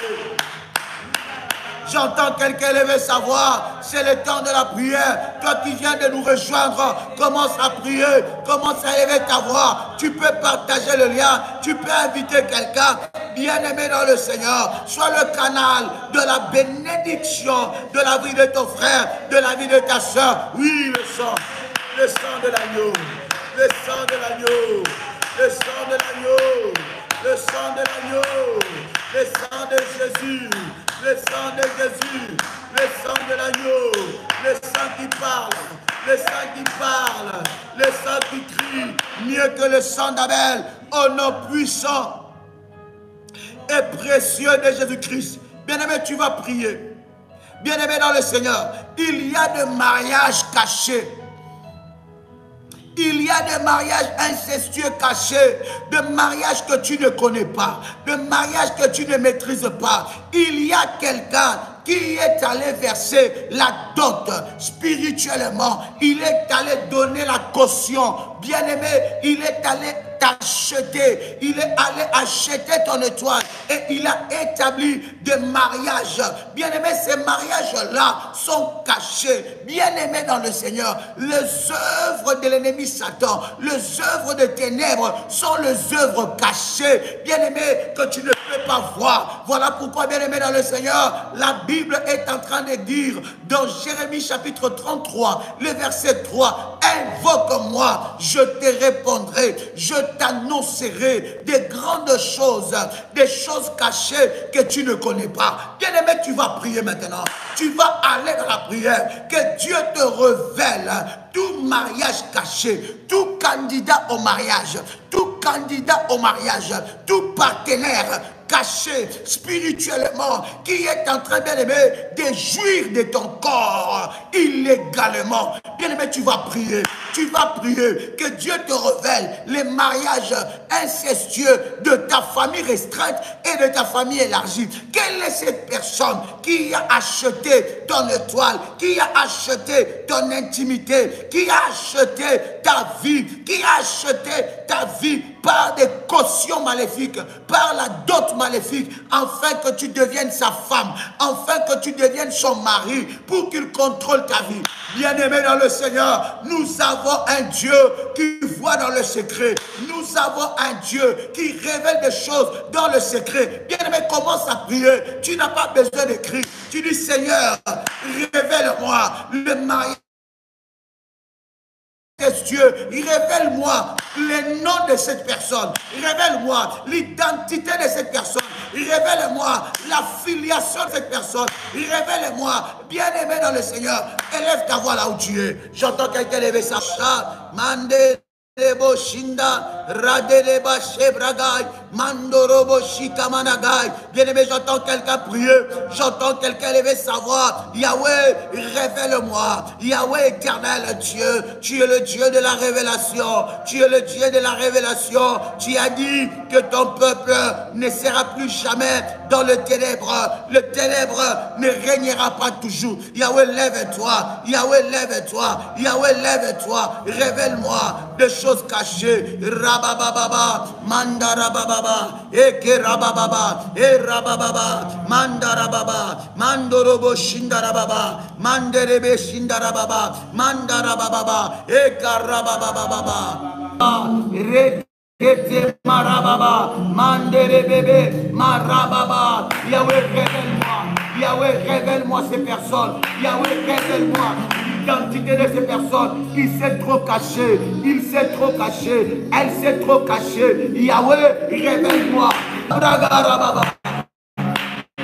J'entends quelqu'un lever sa voix. C'est le temps de la prière. Toi qui viens de nous rejoindre, commence à prier. Commence à élever ta voix. Tu peux partager le lien. Tu peux inviter quelqu'un. Bien-aimé dans le Seigneur, sois le canal de la bénédiction de la vie de ton frère, de la vie de ta soeur. Oui, le sang de l'agneau, le sang de l'agneau, le sang de l'agneau, le sang de l'agneau, le sang de Jésus. Le sang de Jésus, le sang de l'agneau, le sang qui parle, le sang qui parle, le sang qui crie, mieux que le sang d'Abel, au nom puissant et précieux de Jésus-Christ. Bien-aimé, tu vas prier. Bien-aimé dans le Seigneur, il y a des mariages cachés. Il y a des mariages incestueux cachés, des mariages que tu ne connais pas, des mariages que tu ne maîtrises pas. Il y a quelqu'un qui est allé verser la dot spirituellement. Il est allé donner la caution. Bien-aimé, il est allé t'acheter. Il est allé acheter ton étoile. Et il a établi des mariages. Bien-aimé, ces mariages-là sont cachés. Bien-aimé dans le Seigneur, les œuvres de l'ennemi Satan, les œuvres de ténèbres sont les œuvres cachées. Bien-aimé, que tu ne peux pas voir. Voilà pourquoi, bien-aimé dans le Seigneur, la Bible est en train de dire dans Jérémie chapitre 33, le verset 3, invoque-moi, je te répondrai, je t'annoncerai des grandes choses, des choses cachées que tu ne connais pas. Bien-aimé, tu vas prier maintenant. Tu vas aller dans la prière. Que Dieu te révèle tout mariage caché, tout candidat au mariage, tout partenaire caché spirituellement, qui est en train, bien-aimé, de jouir de ton corps illégalement. Bien-aimé, tu vas prier. Tu vas prier que Dieu te révèle les mariages incestueux de ta famille restreinte et de ta famille élargie. Quelle est cette personne qui a acheté ton étoile, qui a acheté ton intimité, qui a acheté ta vie, qui a acheté ta vie par des cautions maléfiques, par la dot maléfique, afin que tu deviennes sa femme, afin que tu deviennes son mari, pour qu'il contrôle ta vie. Bien-aimé dans le Seigneur, nous avons avons un Dieu qui voit dans le secret. Nous avons un Dieu qui révèle des choses dans le secret. Bien-aimé, commence à prier. Tu n'as pas besoin d'écrire. Tu dis, Seigneur, révèle-moi le mariage. Dieu, révèle-moi les noms de cette personne, révèle-moi l'identité de cette personne, révèle-moi la filiation de cette personne, révèle-moi, bien-aimé dans le Seigneur, élève ta voix là où tu es. J'entends quelqu'un lever sa chat, mandé. Lebo Shinda, Radeleba Shebragai, Mandorobo Shikamanagai. Bien-aimé, j'entends quelqu'un prier, j'entends quelqu'un lever sa voix. Yahweh, révèle-moi. Yahweh éternel Dieu, tu es le Dieu de la révélation. Tu es le Dieu de la révélation. Tu as dit que ton peuple ne sera plus jamais dans le ténèbre. Le ténèbre ne régnera pas toujours. Yahweh, lève-toi. Yahweh, lève-toi. Yahweh, lève-toi. Révèle-moi des choses cachées. Rabababa, Mandarababa, Eke Rabababa, E Rabababa, Mandarababa, Mandorobo Shindarababa, Manderebe Shindarababa, Mandarababa, Eka Rabababa, Rekete Marababa, Manderebebe, Marababa. Yahweh, révèle-moi. Yahweh, révèle-moi ces personnes. Yahweh, révèle-moi l'identité de ces personnes. Il s'est trop caché. Il s'est trop caché. Elle s'est trop cachée. Yahweh, révèle-moi.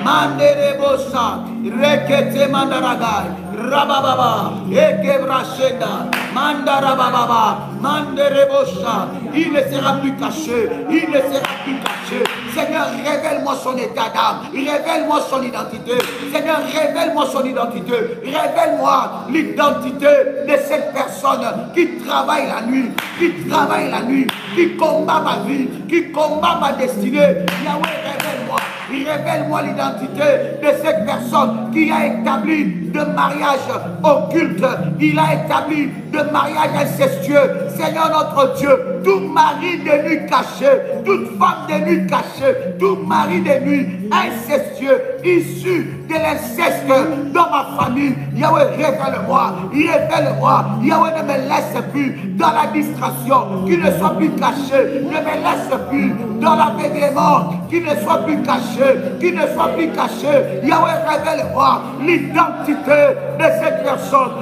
Manderebosa, Rekete Mandaragai, Rabababa, Ekebrashenda, Mandarababa, Manderebosa. Il ne sera plus caché. Il ne sera plus caché. Seigneur, révèle-moi son état d'âme. Révèle-moi son identité. Seigneur, révèle-moi son identité. Révèle-moi l'identité de cette personne qui travaille la nuit. Qui travaille la nuit. Qui combat ma vie. Qui combat ma destinée. Yahweh, révèle-moi. Révèle-moi l'identité de cette personne qui a établi de mariage occulte. Il a établi de mariage incestueux. Seigneur notre Dieu, tout mari de nuit caché, toute femme de nuit cachée, tout mari de nuit incestueux, issu de l'inceste dans ma famille. Yahweh, révèle-moi, révèle-moi. Yahweh, ne me laisse plus dans la distraction, qu'il ne soit plus caché. Ne me laisse plus dans l'aveuglement, qu'il ne soit plus caché, qu'il ne soit plus caché. Yahweh, révèle-moi l'identité de cette personne.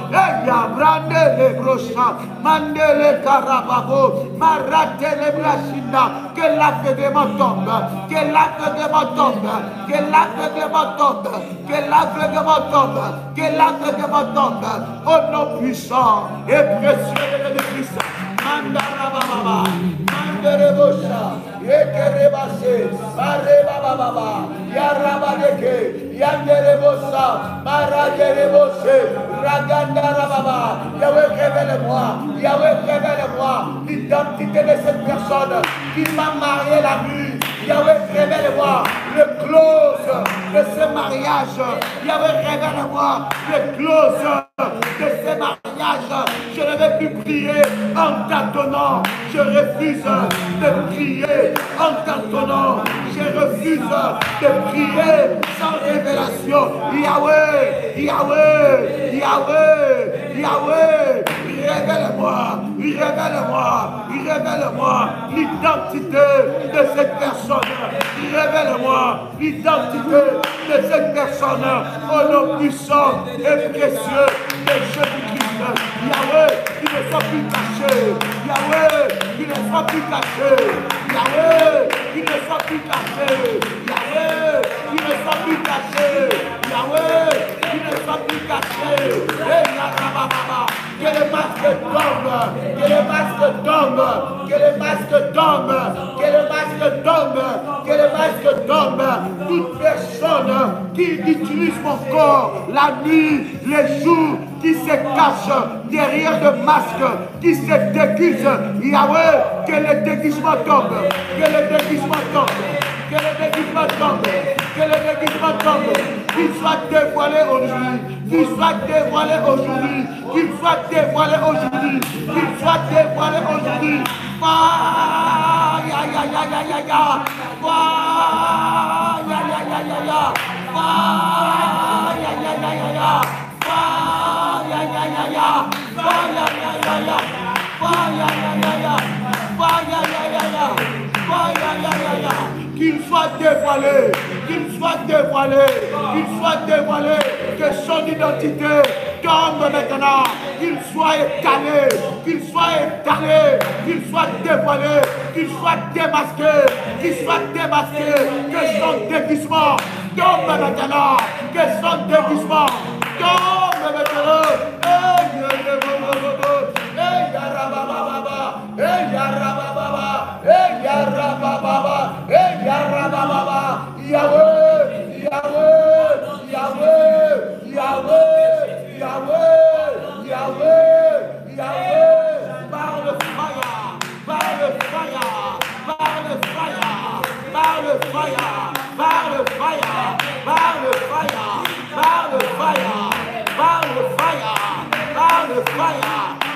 Que l'aveuglement tombe, que l'aveuglement tombe, que l'aveuglement tombe, que l'aveuglement tombe, que l'aveuglement tombe. Au nom puissant et précieux de Christ. Mandarababa, Manderebosha, Yekerebase, Marebababa, Yarabadeke, Yanderebosa, Maraderebose, Ragandarababa. Yahweh, révèle-moi, Yahweh, révèle-moi l'identité de cette personne qui m'a marié la nuit. Yahweh, révèle-moi le clause de ce mariage. Yahweh, révèle-moi le clause de ce mariage. Je ne vais plus prier en tâtonnant. Je refuse de prier en tâtonnant. Je refuse de prier sans révélation. Yahweh, Yahweh, Yahweh, Yahweh, révèle-moi, révèle-moi, révèle-moi l'identité de cette personne. Révèle-moi l'identité de cette personne au nom puissant et précieux de Jésus-Christ. Yahweh, qu'il ne soit plus caché. Yahweh, qu'il ne soit plus caché. Yahweh, qu'il ne soit plus caché. Yahweh, qu'il ne soit plus caché. Yahweh, qu'il ne soit plus caché. Que le masque tombe, que le masque tombe, que le masque tombe, que le masque tombe, que le masque tombe. Toute personne qui utilise mon corps la nuit, les jours, qui se cache derrière le masque, qui se déguise, Yahweh, que le déguisement tombe, que le déguisement tombe, que le déguisement tombe, que le déguisement tombe, qu'il soit dévoilé aujourd'hui, qu'il soit dévoilé aujourd'hui, qu'il soit dévoilé aujourd'hui, qu'il soit dévoilé aujourd'hui. Ya ya ya ya ya ya, ya ya ya ya ya, ya ya ya ya ya. Ya ya ya ya, ya ya ya ya. qu'il soit dévoilé, qu'il soit dévoilé, qu'il soit dévoilé, que son identité tombe maintenant, qu'il soit étalé, qu'il soit étalé, qu'il soit dévoilé, qu'il soit démasqué, que son déguisement tombe maintenant, que son déguisement tombe maintenant.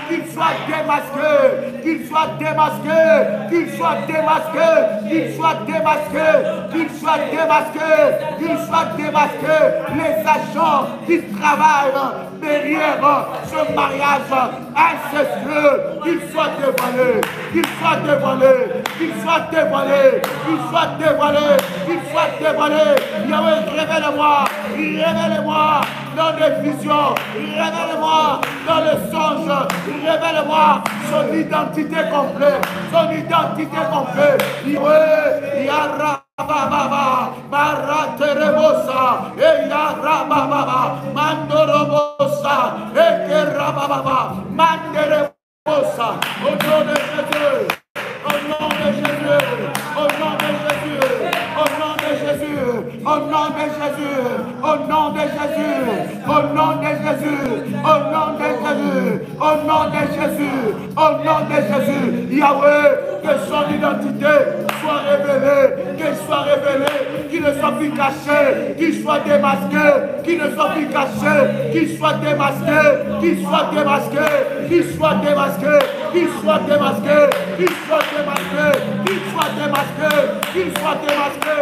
Qu'il soit démasqué, qu'il soit démasqué, qu'il soit démasqué, qu'il soit démasqué, qu'il soit démasqué, qu'il soit démasqué, les agents qui travaillent derrière ce mariage incestueux, qu'il soit dévoilé, qu'il soit dévoilé, qu'il soit dévoilé, qu'il soit dévoilé, qu'il soit dévoilé. Yahweh, révèle-moi dans les visions, révèle-moi dans les songes, révèle-moi son identité complète, Yahweh, Yarababa, Maraterebosa, Yarababa, Mandorobosa, Ekerababa, Manderebosa, au nom de Jésus, au nom de Jésus, au nom de Jésus, au nom de Jésus, au nom de Jésus, au nom de Jésus, au nom de Jésus, au nom de Jésus, au nom de Jésus, au nom de Jésus, Yahweh, que son identité soit révélée, qu'elle soit révélée, qu'il ne soit plus caché, qu'il soit démasqué, qu'il ne soit plus caché, qu'il soit démasqué, qu'il soit démasqué, qu'il soit démasqué, qu'il soit démasqué, qu'il soit démasqué, qu'il soit démasqué, qu'il soit démasqué,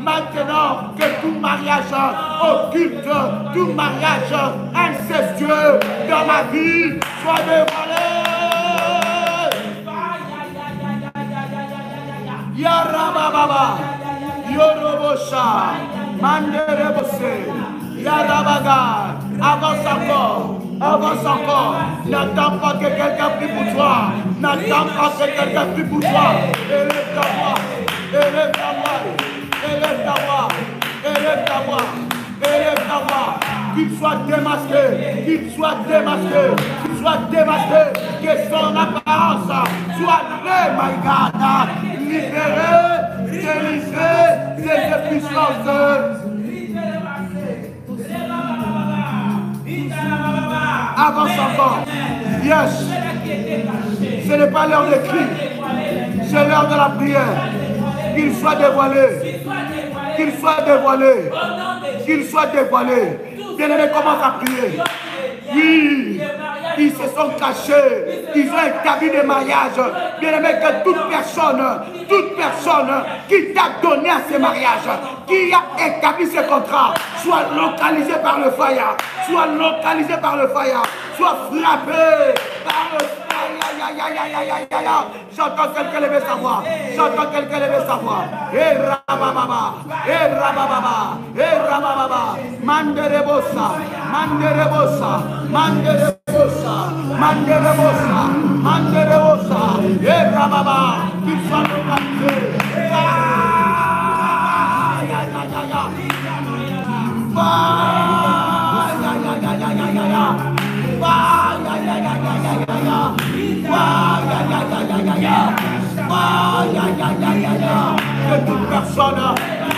maintenant que tout mariage occulte, tout mariage incestueux dans ma vie soit dévoilé. Yarababa, Yorobosha, Manderebose, Yarabaga, avance encore, n'attends pas que quelqu'un prie pour toi, n'attends pas que quelqu'un prie pour toi, élève ta voix, élève ta voix, élève ta voix, élève ta voix, élève ta voix, qu'il soit démasqué, qu'il soit démasqué, qu'il soit démasqué, que son apparence soit my God, libéré, délivré des puissances. Avance encore. Yes. Ce n'est pas l'heure de cri. C'est l'heure de la prière. Qu'il soit dévoilé. Qu'il soit dévoilé. Qu'il soit dévoilé. Bien-aimés, commence à prier. Oui. Ils se sont cachés. Ils ont établi des mariages. Bien-aimés, que toute personne qui t'a donné à ces mariages, qui a établi ce contrat, soit localisé par le fire, soit localisé par le fire, soit frappé par le fire. J'entends quelqu'un lever sa voix. J'entends quelqu'un lever sa voix. Et rabababa, et rabababa, et rabababa. Manderebosa, manderebosa, manderebosa, manderebosa, manderebosa. Et rababa, qu'il soit localisé. Que toute personne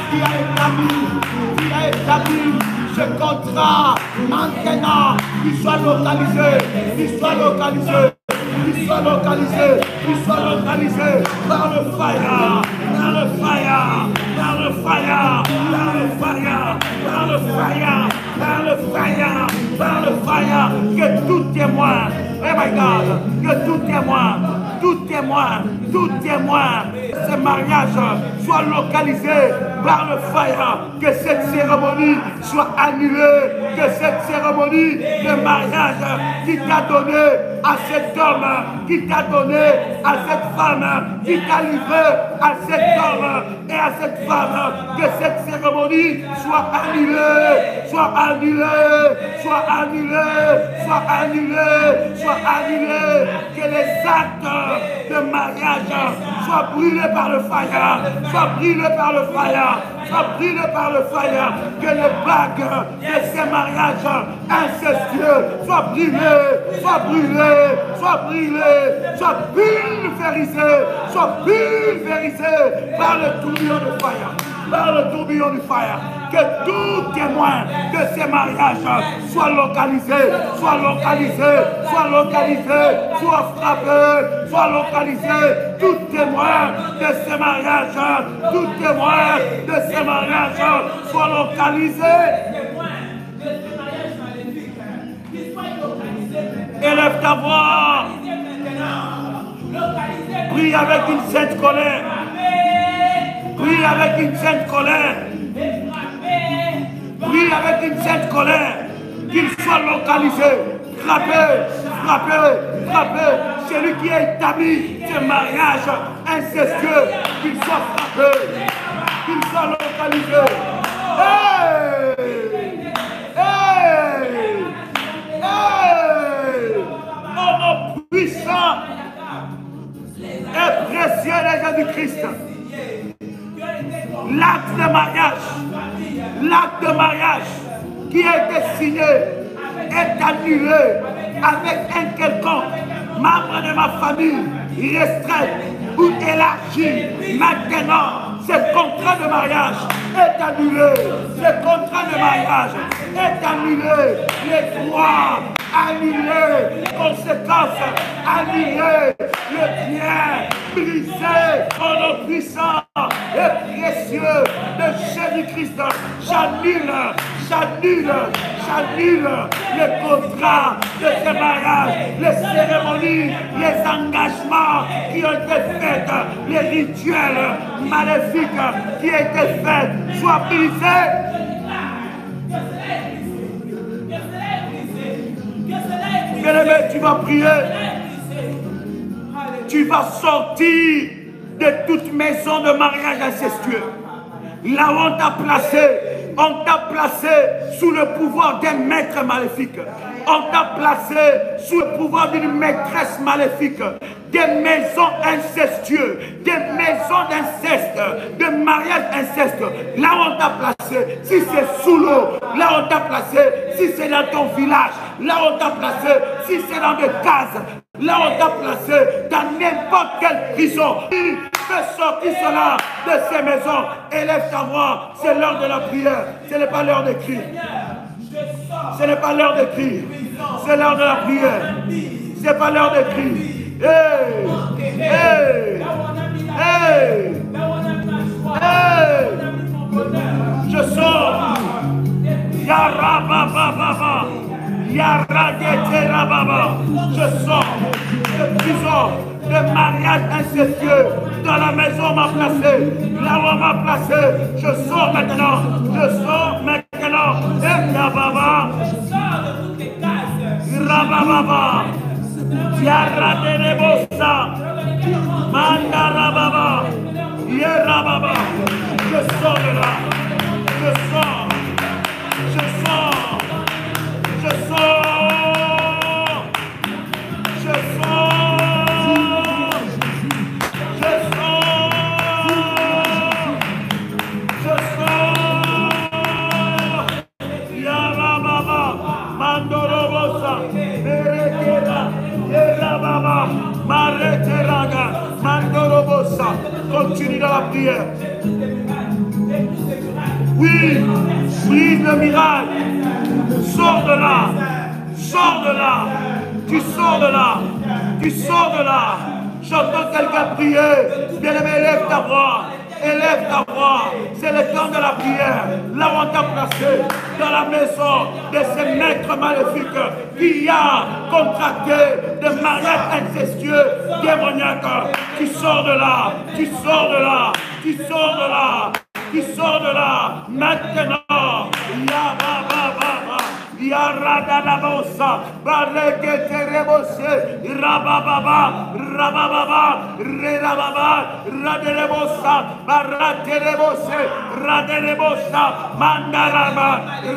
qui a établi ce contrat maintenant, qu'il soit localisé, qu'il soit localisé, qu'il soit localisé, qu'il soit localisé par le fire, par le fire, par le fire, par le fire, par le fire, par le fire, par le fire, que tout témoin, oh my God, que tout témoin, ce mariage soit localisé par le fire, que cette cérémonie soit annulée, que cette cérémonie de mariage qui t'a donné à cet homme, qui t'a donné à cette femme, qui t'a livré à cet homme et à cette femme, que cette cérémonie soit annulée, soit annulée, soit annulée, soit annulée, soit annulée, que les actes de mariage soient brûlés par le fire, soient brûlés par le fire, soient brûlés par le fire, que les bagues de ces mariages incestueux soient brûlés, soient brûlés, soient brûlés, soient pulvérisés, soient pulvérisés par le tourbillon de fire, par le tourbillon du fire. Que tout témoin de ces mariages soit localisé, soit localisé, soit localisé, soit frappé, soit localisé. Tout témoin de ces mariages, tout témoin de ces mariages soit localisé. Élève ta voix. Prie avec une sainte colère. Prie avec une sainte colère. Prie avec une sainte colère. Qu'il soit localisé. Frappé, frappé, frappé. Celui qui a établi ce mariage incestueux, qu'il soit frappé. Qu'il soit localisé. Hey! Hey! Hey! Oh mon puissant et précieux de Jésus-Christ. L'acte de mariage qui a été signé est annulé avec un quelconque membre de ma famille restreint ou élargi. Maintenant, ce contrat de mariage est annulé. Ce contrat de mariage est annulé. Les droits annulés, conséquences annulées, le bien brisé au nom puissant et précieux de Jésus-Christ. J'annule, j'annule, j'annule les contrats de ces mariages, les cérémonies, les engagements qui ont été faits, les rituels maléfiques qui ont été faits, soient brisés. Bien-aimé, tu vas prier. Tu vas sortir de toute maison de mariage incestueux. Là où on t'a placé sous le pouvoir d'un maître maléfique. On t'a placé sous le pouvoir d'une maîtresse maléfique. Des maisons incestueuses, des maisons d'inceste, de mariage inceste. Là où on t'a placé, si c'est sous l'eau, là où on t'a placé, si c'est dans ton village, là où on t'a placé, si c'est dans des cases, là où on t'a placé, dans n'importe quelle prison. Fais sortir cela de ces maisons. Élève ta voix. C'est l'heure de la prière. Ce n'est pas l'heure de crier. Ce n'est pas l'heure de crier. C'est l'heure de la prière. Ce n'est pas l'heure de crier. Hey! Hey! Hey! Hey! Je sors. Yarabababa. Yaradete-rababa. Je sors de prison, de mariage incestueux. Dans la maison on m'a placé, là où on m'a placé, je sors maintenant, je sors maintenant. Et Yababa, Rabababa, Yaradebosa, Mandarababa, Yerababa. Je sors de là, je sors, je sors, je sors, je sors. Continue dans la prière. Oui, brise le miracle. Sors de là. Sors de là. Tu sors de là. Tu sors de là. J'entends quelqu'un prier. Bien-aimé, élève ta voix. Élève ta voix. C'est le temps de la prière. Là où on t'a placé, dans la maison de ces maîtres maléfiques qui a contracté de mariage incestueux, démoniaque. Tu sors de là. Tu sors de là. Tu sors de là. qui sort de là maintenant. Yaradanabosa, Bareketerebose, Rabababa, Rabababa, Redababa, Raderebosa, Baraterebose, Raderebosa, Mandaraba,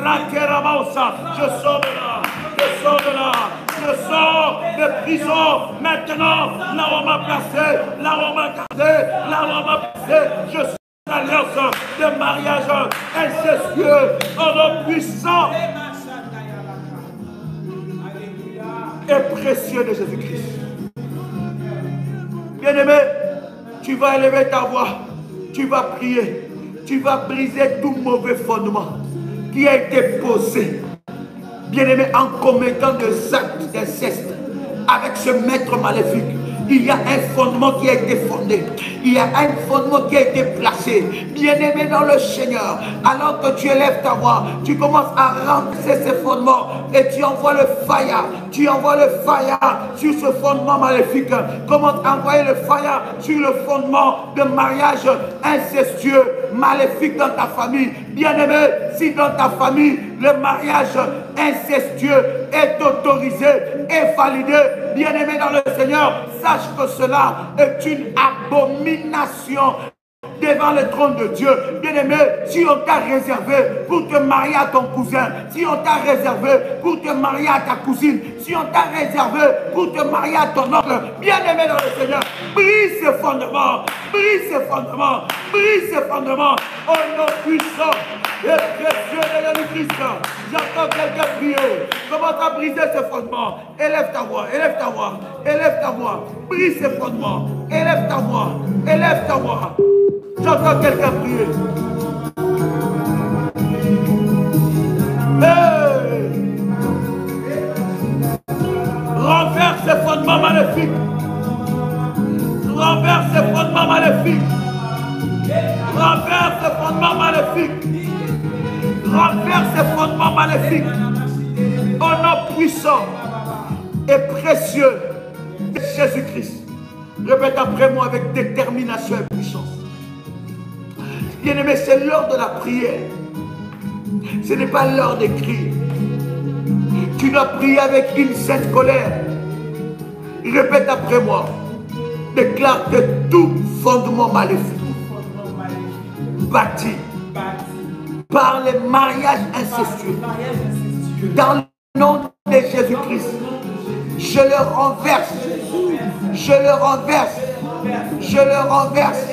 Raterabosa. Je sors de là, je sors de là, je sors de prison maintenant, là où on m'a placé, là où on m'a gardé, là où on m'a placé, je sors d'alliance de mariage incestueux, en nom puissant et précieux de Jésus-Christ. Bien-aimé, tu vas élever ta voix, tu vas prier, tu vas briser tout mauvais fondement qui a été posé, bien-aimé, en commettant des actes d'inceste avec ce maître maléfique. Il y a un fondement qui a été fondé. Il y a un fondement qui a été placé. Bien-aimé dans le Seigneur, alors que tu élèves ta voix, tu commences à remplacer ces fondements et tu envoies le fire. Tu envoies le fire sur ce fondement maléfique. Commence à envoyer le fire sur le fondement de mariage incestueux, maléfique dans ta famille. Bien-aimé, si dans ta famille, le mariage incestueux est autorisé et validé, bien-aimé dans le Seigneur, sache que cela est une abomination devant le trône de Dieu. Bien-aimé, si on t'a réservé pour te marier à ton cousin, si on t'a réservé pour te marier à ta cousine, si on t'a réservé pour te marier à ton oncle, bien-aimé dans le Seigneur, brise ce fondement, brise ce fondement, brise ce fondement, au nom puissant et précieux de Jésus-Christ. J'entends quelqu'un prier. Commence à briser ce fondement. Élève ta voix, élève ta voix, élève ta voix. Brise ce fondement. Élève ta voix, élève ta voix. J'entends quelqu'un prier. Hey! Renverse ce fondement maléfique. Renverse ce fondement maléfique. Renverse ce fondement maléfique. Renverse ce fondement maléfique. Au nom puissant et précieux de Jésus-Christ. Répète après moi avec détermination et puissance. Bien-aimé, c'est l'heure de la prière. Ce n'est pas l'heure des cris. Tu dois prier avec une sainte colère. Répète après moi. Déclare que tout fondement maléfique bâti par les mariages incestueux, dans le nom de Jésus-Christ, je le renverse, je le renverse, je le renverse,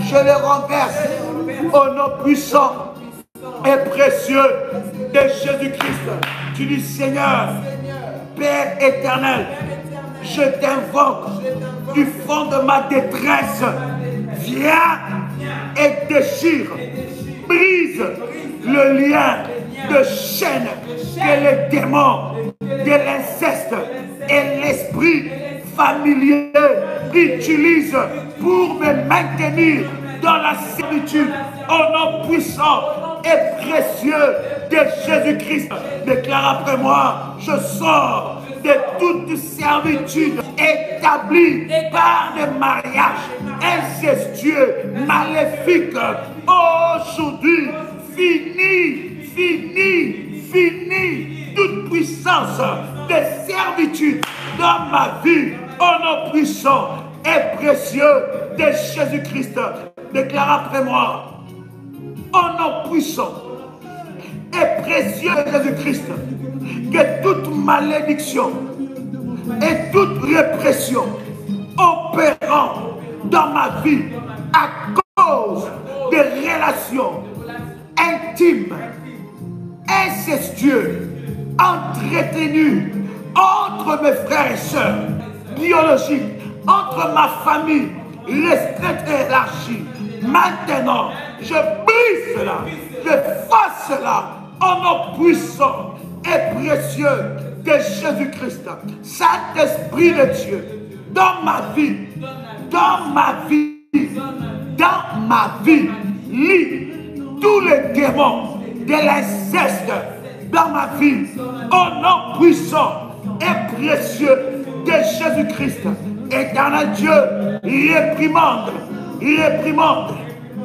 je le renverse, au nom puissant et précieux de Jésus-Christ. Tu dis, Seigneur, Père éternel, je t'invoque du fond de ma détresse, viens et déchire, brise le lien de chaîne que les démons de l'inceste et l'esprit familier utilisent pour me maintenir dans la servitude. Au nom puissant et précieux de Jésus-Christ, déclare après moi, je sors de toute servitude établie par des mariages incestueux, maléfiques. Aujourd'hui, fini, fini, fini toute puissance de servitude dans ma vie. Au nom puissant et précieux de Jésus-Christ, déclare après moi, au nom puissant et précieux de Jésus-Christ, que toute malédiction et toute répression opérant dans ma vie à cause des relations intimes, incestueuses, entretenues entre mes frères et sœurs biologiques, entre ma famille restreinte et élargie. Maintenant, je brise cela, je fasse cela au nom puissant et précieux de Jésus-Christ. Saint-Esprit de Dieu, dans ma vie, dans ma vie, dans ma vie, lis tous les démons de l'inceste dans ma vie, au nom puissant et précieux de Jésus-Christ. Éternel Dieu, réprimande, réprimande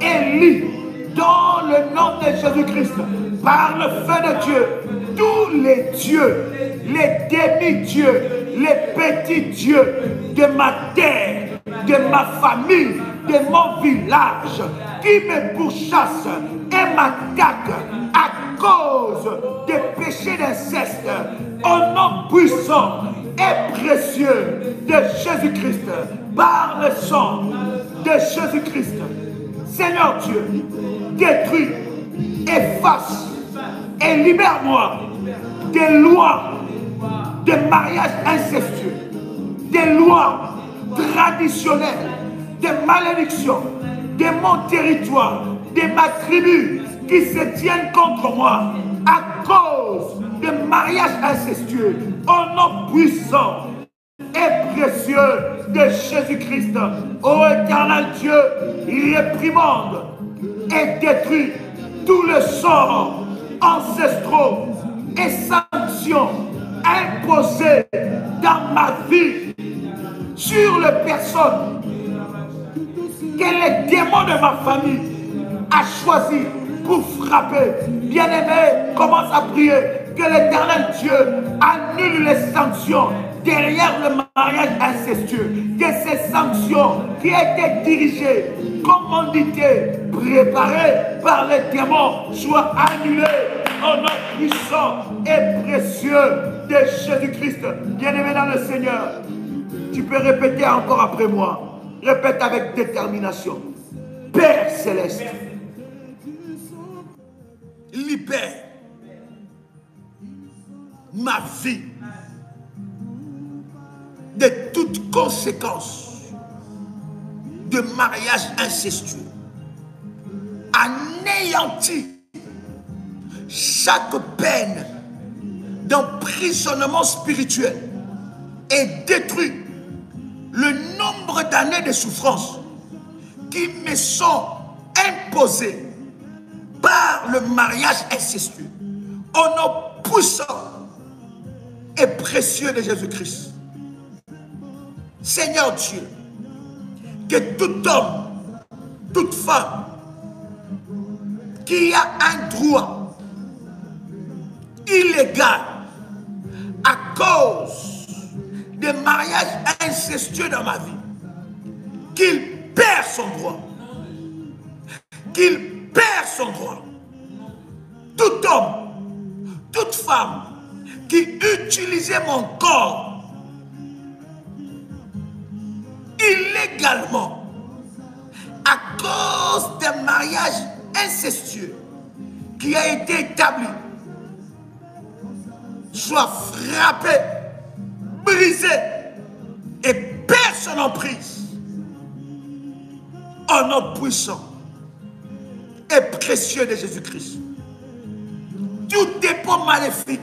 et lis dans le nom de Jésus-Christ, par le feu de Dieu, tous les dieux, les demi-dieux, les petits dieux de ma terre, de ma famille, de mon village, qui me pourchassent et m'attaquent à cause des péchés d'inceste, au nom puissant et précieux de Jésus-Christ, par le sang de Jésus-Christ. Seigneur Dieu, détruis, efface et libère-moi des lois de mariage incestueux, des lois traditionnelles, des malédictions, de mon territoire, de ma tribu qui se tiennent contre moi à cause de mariage incestueux, au nom puissant et précieux de Jésus-Christ. Ô éternel Dieu, réprimande et détruit tout le sort ancestraux et sanctions imposées dans ma vie sur les personnes que les démons de ma famille a choisi pour frapper. Bien-aimé, commence à prier que l'Éternel Dieu annule les sanctions derrière le mariage incestueux, que ces sanctions qui étaient dirigées, commanditées, préparées par les démons soient annulées au nom puissant et précieux de Jésus-Christ. Bien-aimé dans le Seigneur, tu peux répéter encore après moi. Répète avec détermination. Père céleste, libère ma vie de toute conséquence de mariage incestueux. Anéantis chaque peine d'emprisonnement spirituel et détruit le nombre d'années de souffrance qui me sont imposées par le mariage incestueux. Au nom puissant et précieux de Jésus-Christ. Seigneur Dieu, que tout homme, toute femme qui a un droit illégal à cause de mariages incestueux dans ma vie, qu'il perd son droit. Qu'il perd son droit. Tout homme, toute femme qui utilisait mon corps illégalement à cause d'un mariage incestueux qui a été établi, soit frappé, brisé et perd son emprise au nom puissant et précieux de Jésus-Christ. Tout dépôt maléfique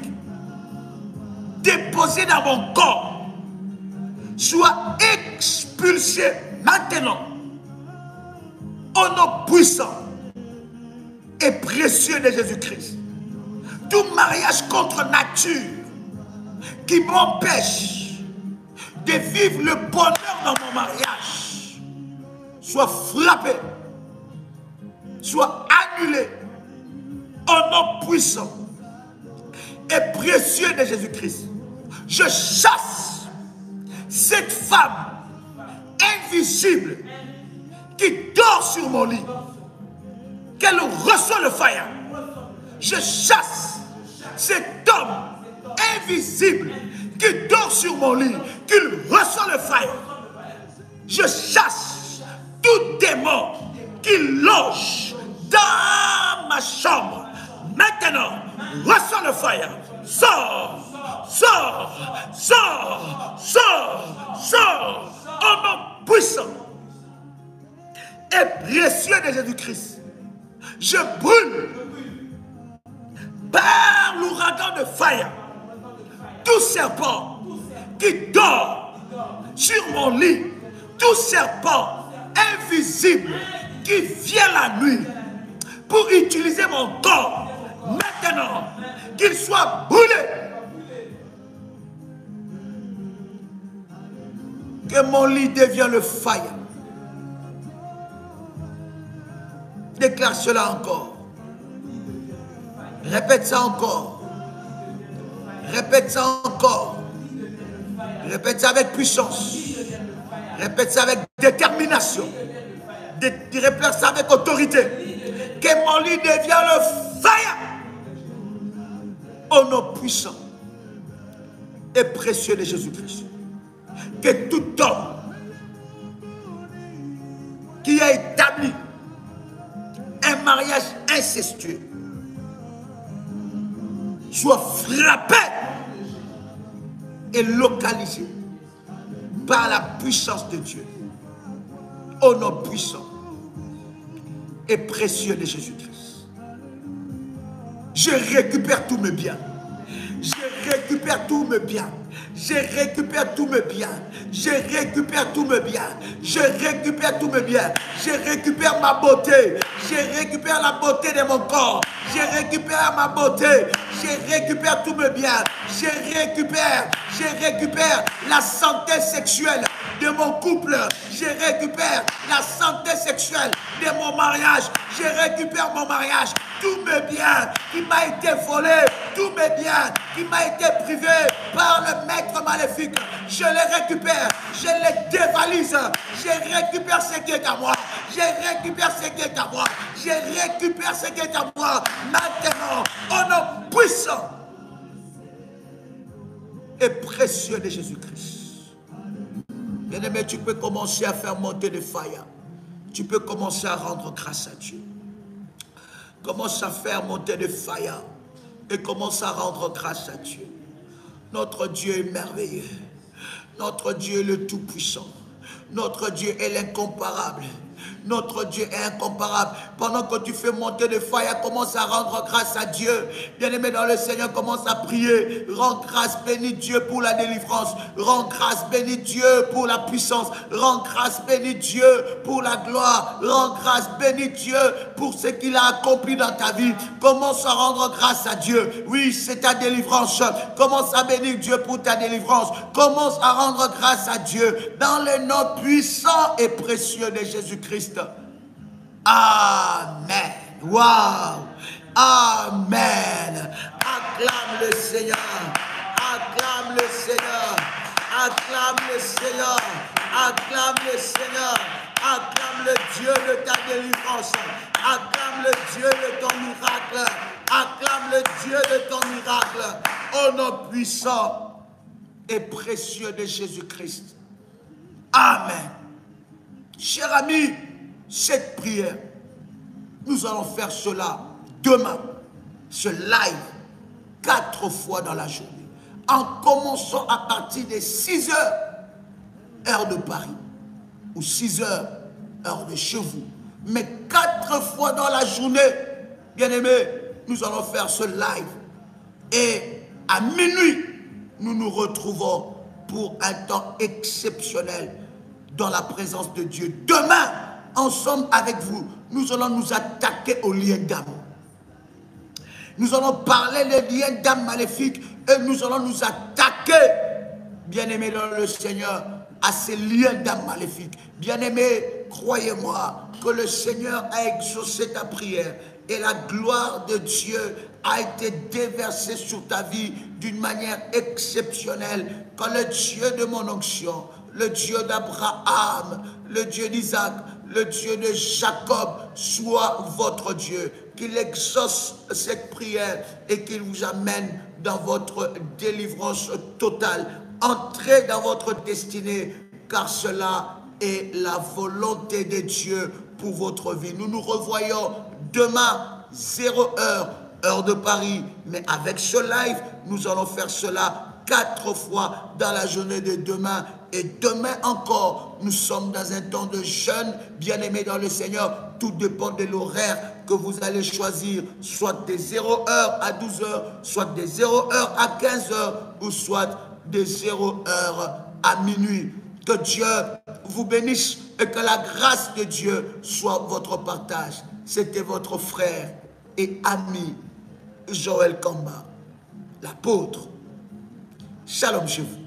déposé dans mon corps soit expulsé maintenant au nom puissant et précieux de Jésus-Christ. Tout mariage contre nature qui m'empêche de vivre le bonheur dans mon mariage soit frappé, soit annulé au nom puissant et précieux de Jésus-Christ. Je chasse cette femme invisible qui dort sur mon lit, qu'elle reçoit le fire. Je chasse cet homme invisible qui dort sur mon lit, qu'il reçoit le fire. Je chasse tout démon qui loge dans ma chambre. Maintenant, reçois le fire. Sors, sors, sors, sors, sors, au nom puissant et précieux de Jésus-Christ. Je brûle par l'ouragan de fire tout serpent qui dort sur mon lit, tout serpent invisible qui vient la nuit pour utiliser mon corps. Maintenant, qu'il soit brûlé. Que mon lit devienne le fire. Déclare cela encore. Répète ça encore. Répète ça encore. Répète ça avec puissance. Répète ça avec détermination. Répète ça avec autorité. Que mon lit devienne le fire. Au nom puissant et précieux de Jésus-Christ. Que tout homme qui a établi un mariage incestueux soit frappé et localisé par la puissance de Dieu. Au nom puissant et précieux de Jésus-Christ. Je récupère tous mes biens. Je récupère tous mes biens. Je récupère tous mes biens. Je récupère tous mes biens. Je récupère tous mes biens. Je récupère ma beauté. Je récupère la beauté de mon corps. Je récupère ma beauté. Je récupère tous mes biens. Je récupère la santé sexuelle de mon couple. Je récupère la santé sexuelle de mon mariage. Je récupère mon mariage. Tous mes biens qui m'a été volé, tous mes biens qui m'a été privé par le maître maléfique, je les récupère, je les dévalise, je récupère ce qui est à moi, je récupère ce qui est à moi, je récupère ce qui est à moi maintenant, au nom puissant et précieux de Jésus-Christ. Bien-aimé, tu peux commencer à faire monter des fire, tu peux commencer à rendre grâce à Dieu. Commence à faire monter des fire et commence à rendre grâce à Dieu. Notre Dieu est merveilleux. Notre Dieu est le Tout-Puissant. Notre Dieu est l'incomparable. Notre Dieu est incomparable. Pendant que tu fais monter des fire, commence à rendre grâce à Dieu. Bien-aimé dans le Seigneur, commence à prier. Rends grâce, bénis Dieu pour la délivrance. Rends grâce, bénis Dieu pour la puissance. Rends grâce, bénis Dieu pour la gloire. Rends grâce, bénis Dieu pour ce qu'il a accompli dans ta vie. Commence à rendre grâce à Dieu. Oui, c'est ta délivrance. Commence à bénir Dieu pour ta délivrance. Commence à rendre grâce à Dieu dans le nom puissant et précieux de Jésus-Christ. Amen. Wow. Amen. Acclame le Seigneur. Acclame le Seigneur. Acclame le Seigneur. Acclame le Seigneur. Acclame le Dieu de ta délivrance. Acclame le Dieu de ton miracle. Acclame le Dieu de ton miracle. Au nom puissant et précieux de Jésus-Christ. Amen. Cher ami, cette prière, nous allons faire cela demain, ce live, 4 fois dans la journée, en commençant à partir de 6 heures, heure de Paris, ou 6 heures, heure de chez vous. Mais 4 fois dans la journée, bien-aimés, nous allons faire ce live. Et à minuit, nous nous retrouvons pour un temps exceptionnel dans la présence de Dieu. Demain, ensemble avec vous, nous allons nous attaquer aux liens d'âme. Nous allons parler des liens d'âme maléfiques et nous allons nous attaquer, bien-aimés dans le Seigneur, à ces liens d'âme maléfiques. Bien-aimés, croyez-moi que le Seigneur a exaucé ta prière et la gloire de Dieu a été déversée sur ta vie d'une manière exceptionnelle. Quand le Dieu de mon onction, le Dieu d'Abraham, le Dieu d'Isaac, le Dieu de Jacob soit votre Dieu, qu'il exauce cette prière et qu'il vous amène dans votre délivrance totale. Entrez dans votre destinée, car cela est la volonté de Dieu pour votre vie. Nous nous revoyons demain, 0 heure, heure de Paris. Mais avec ce live, nous allons faire cela 4 fois dans la journée de demain. Et demain encore, nous sommes dans un temps de jeûne, bien-aimés dans le Seigneur. Tout dépend de l'horaire que vous allez choisir, soit des 0 heures à 12 heures, soit des 0 heures à 15 heures, ou soit des 0 heures à minuit. Que Dieu vous bénisse et que la grâce de Dieu soit votre partage. C'était votre frère et ami Joël Kamba, l'apôtre. Shalom chez vous.